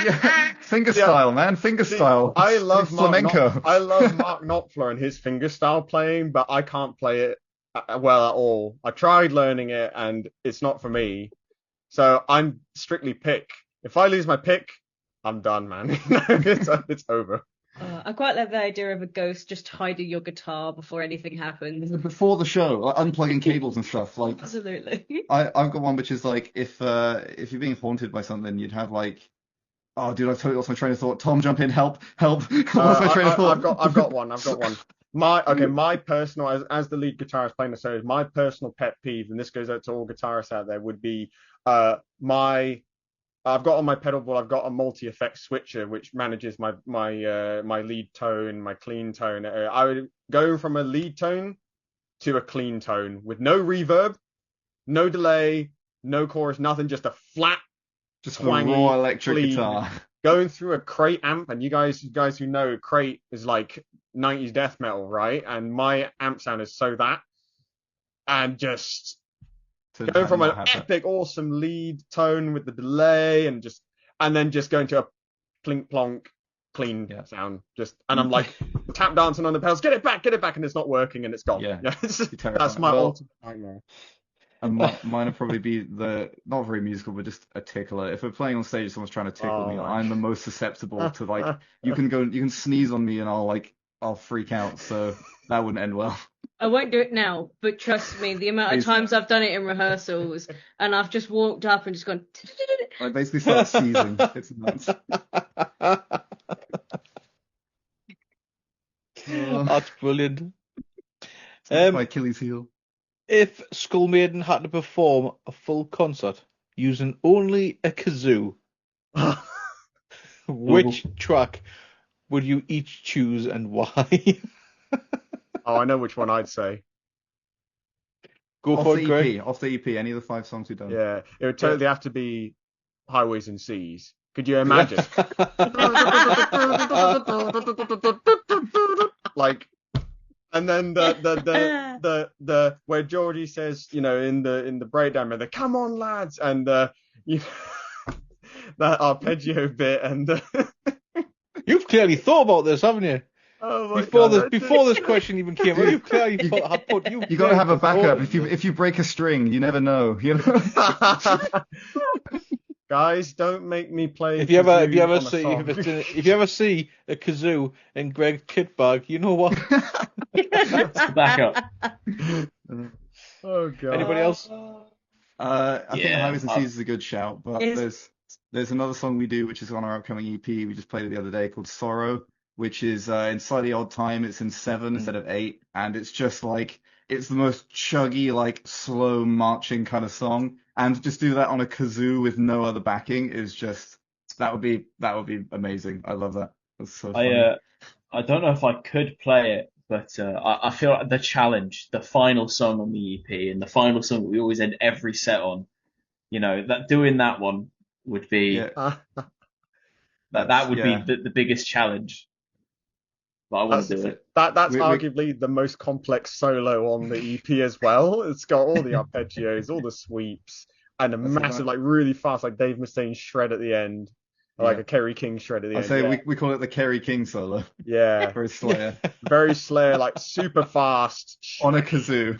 Yeah, finger style, man, finger style. I love flamenco. I love Mark Knopfler and his finger style playing, but I can't play it well at all. I tried learning it, and it's not for me. So I'm strictly pick. If I lose my pick, I'm done, man. It's over. I quite like the idea of a ghost just hiding your guitar before anything happens. Before the show, like unplugging cables and stuff. Like Absolutely. I've got one which is like if you're being haunted by something, you'd have like, oh dude, I totally lost my train of thought. Tom, jump in, help. Lost my train of thought. I've got one. My personal, as the lead guitarist playing the solo, my personal pet peeve, and this goes out to all guitarists out there, would be I've got on my pedal board, I've got a multi-effect switcher which manages my lead tone, my clean tone. I would go from a lead tone to a clean tone with no reverb, no delay, no chorus, nothing, just a flat, Just twangy, the raw electric clean, guitar. going through a crate amp. And you guys who know, crate is like 90s death metal, right? And my amp sound is so that, and just going from an epic, awesome lead tone with the delay, and then just going to a plink plonk clean sound. And I'm like tap dancing on the pedals, get it back, and it's not working, and it's gone. Yeah, that's my ultimate nightmare. And mine would probably be not very musical, but just a tickler. If we're playing on stage, someone's trying to tickle me, I'm the most susceptible to like, you can sneeze on me and I'll freak out. So that wouldn't end well. I won't do it now, but trust me, the amount of times I've done it in rehearsals and I've just walked up and just gone. I basically start seizing. It's nuts. That's brilliant. My Achilles heel. If Skull Maiden had to perform a full concert using only a kazoo, which track would you each choose and why? Oh, I know which one I'd say. Go Off for the it, EP, Greg. off the EP, any of the 5 songs we've done. Yeah, it would totally have to be Highways and Seas. Could you imagine? Like, and then the where Georgie says, in the breakdown, the "Come on, lads," and that arpeggio bit, and You've clearly thought about this, haven't you? oh my Before God. this question even came up, you've clearly put You got to have a backup. If you break a string, you never know. Guys, don't make me play. If you ever kazoo on a song. see a kazoo in Greg's kit bag, you know what? Back up. Oh God. Anybody else? I think Yeah, Highways and Seas is a good shout, but Is- there's another song we do, which is on our upcoming EP. We just played it the other day, called Sorrow, which is in slightly odd time. It's in 7 instead of 8, and it's just like, it's the most chuggy, like slow marching kind of song, and just do that on a kazoo with no other backing is just that would be amazing. I love that. That's so funny. I don't know if I could play it, but I feel like the challenge, the final song on the EP, and the final song that we always end every set on, that doing that one would be Yeah, that would yeah. be the biggest challenge. But I want to do it. That's We- arguably the most complex solo on the EP as well. It's got all the arpeggios, all the sweeps, and a That's massive, right. like really fast, like Dave Mustaine shred at the end, like Yeah. a Kerry King shred at the I end. say Yeah. we call it the Kerry King solo Yeah, for Slayer very Slayer, like super fast. on a kazoo.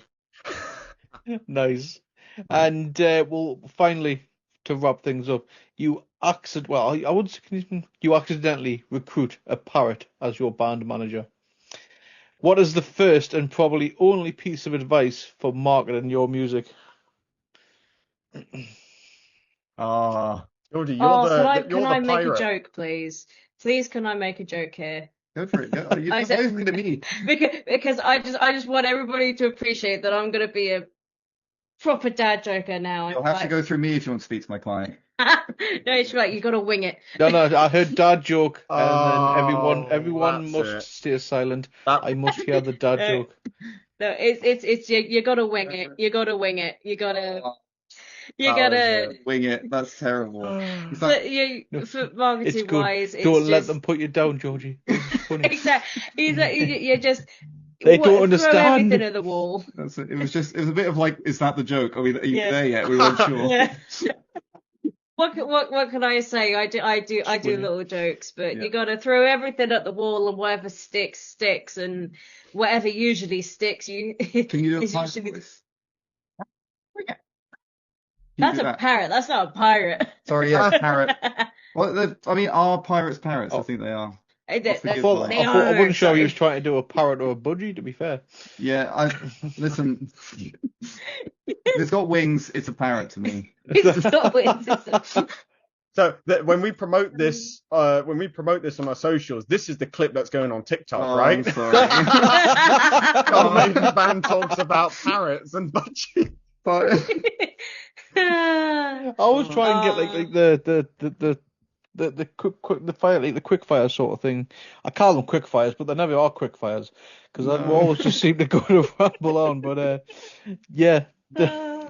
Nice. And well, finally, to wrap things up, you accidentally recruit a parrot as your band manager. What is the first and probably only piece of advice for marketing your music? Ah, Georgie, Oh, you're can I the make a pirate. joke, please? Please, can I make a joke here? go for it. Go. You I don't said- even to me. Because I just want everybody to appreciate that I'm gonna be a proper dad joker now. You'll have to go through me if you want to speak to my client. No, it's right. You gotta wing it. No, I heard dad joke, and then everyone that's must it. stay silent. That- I must hear the dad joke. No, it's you gotta wing it. You gotta wing it. You gotta. Wing it. That's terrible. Is For, that- for It's marketing good. wise, it's Don't let just them put you down, Georgie. It's funny. exactly. You just They don't throw understand. everything at the wall. That's it. It was a bit of like, is that the joke? Are you Yeah. there yet? We weren't sure. Yeah. What can I say? I do Brilliant. little jokes, but Yeah. you got to throw everything at the wall, and whatever sticks, and whatever usually sticks, Can you do a is pirate usually voice? Can you that's do a that? parrot. That's not a pirate. Sorry, yeah, parrot. Well, I mean, are pirates parrots? I Oh. think they are. They That's a good are one. I wasn't sure he was exciting. trying to do a parrot or a budgie, to be fair. Yeah, listen. If it's got wings, it's a parrot to me. It's not wings, it's a- So when we promote this on our socials, this is the clip that's going on TikTok, Oh, right? I'm sorry. Skull Maiden band talks about parrots and budgies. But I always try and get like the quick fire sort of thing. I call them quick fires, but they never are quick fires because I always just seem to go to ramble on. But yeah,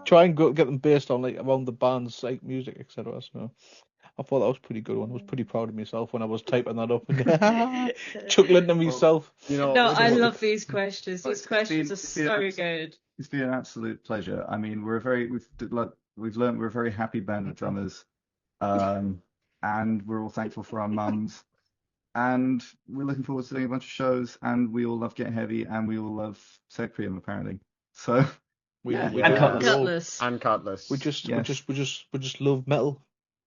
try and get them based on like around the band's like music, etc. So I thought that was a pretty good one. I was pretty proud of myself when I was typing that up and chuckling to myself. You know, No, listen, I love these questions. These It's questions been- are so good. it's been an absolute pleasure. I mean, we've learned we're a very happy band of drummers, and we're all thankful for our mums, and we're looking forward to doing a bunch of shows, and we all love Get Heavy, and we all love Secrium apparently. So We Yeah. do And it Cutlass. all. Cutlass. and Cutlass. We just love metal.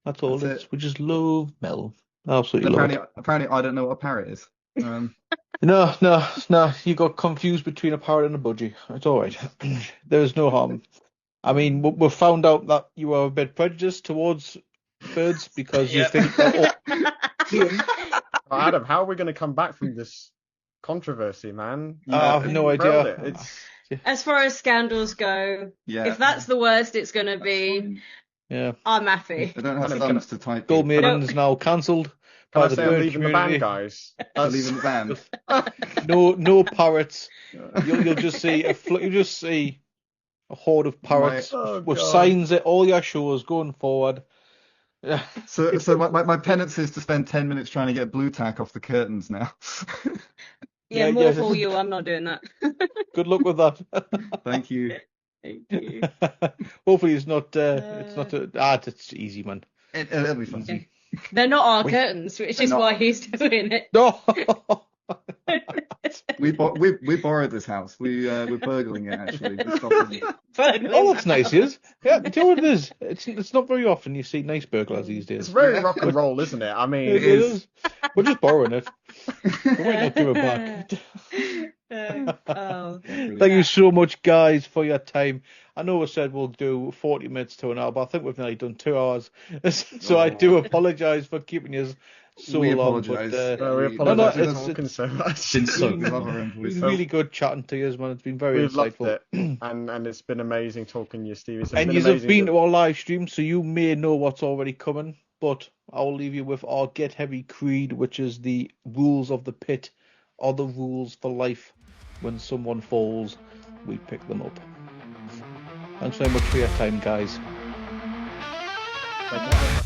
That's all That's it is. it. We just love metal. Absolutely love it. apparently I don't know what a parrot is. No. You got confused between a parrot and a budgie. It's all right. There is no harm. I mean, we found out that you are a bit prejudiced towards birds because you Yep. think that Adam, how are we going to come back from this controversy, man? I have no You nailed idea. it. It's As far as scandals go, Yeah. if that's the worst it's gonna be, yeah, I'm happy. They don't have Can I- thumbs to type. Skull in. Maiden is now cancelled Can by I the say I'm bird leaving the community. band, guys? They're leaving the band. No parrots. You'll just see a horde of parrots Oh, with God. signs at all your shows going forward. Yeah. So my penance is to spend 10 minutes trying to get blue tack off the curtains now. Yeah, Yeah, more yeah. for you. I'm not doing that. Good luck with that. Thank you. Thank you. Hopefully it's not. It's easy, man. It'll be fun. Okay. They're not our Wait. curtains, which They're is not. why he's doing it. No. We borrowed this house. We're burgling it actually. To stop them. Oh, that's nice, is. Yeah, do you know what it is? It's not very often you see nice burglars these days. It's very rock and roll, isn't it? I mean, It is. We're just borrowing it. We might not give it back. Oh. Thank you so much, guys, for your time. I know we said we'll do 40 minutes to an hour, but I think we've nearly done 2 hours. So I do apologise for keeping you so we long. apologise. But, we We- apologise no, for talking so much. Been so been, good. love our own been voices. really good chatting to you, man. It's been very We've loved insightful. it, and it's been amazing talking to you, Steve. It's And been you have amazing. been to our live stream, so you may know what's already coming. But I'll leave you with our Get Heavy Creed, which is the rules of the pit, are the rules for life. When someone falls, we pick them up. Thanks very much for your time, guys. Thank you very much.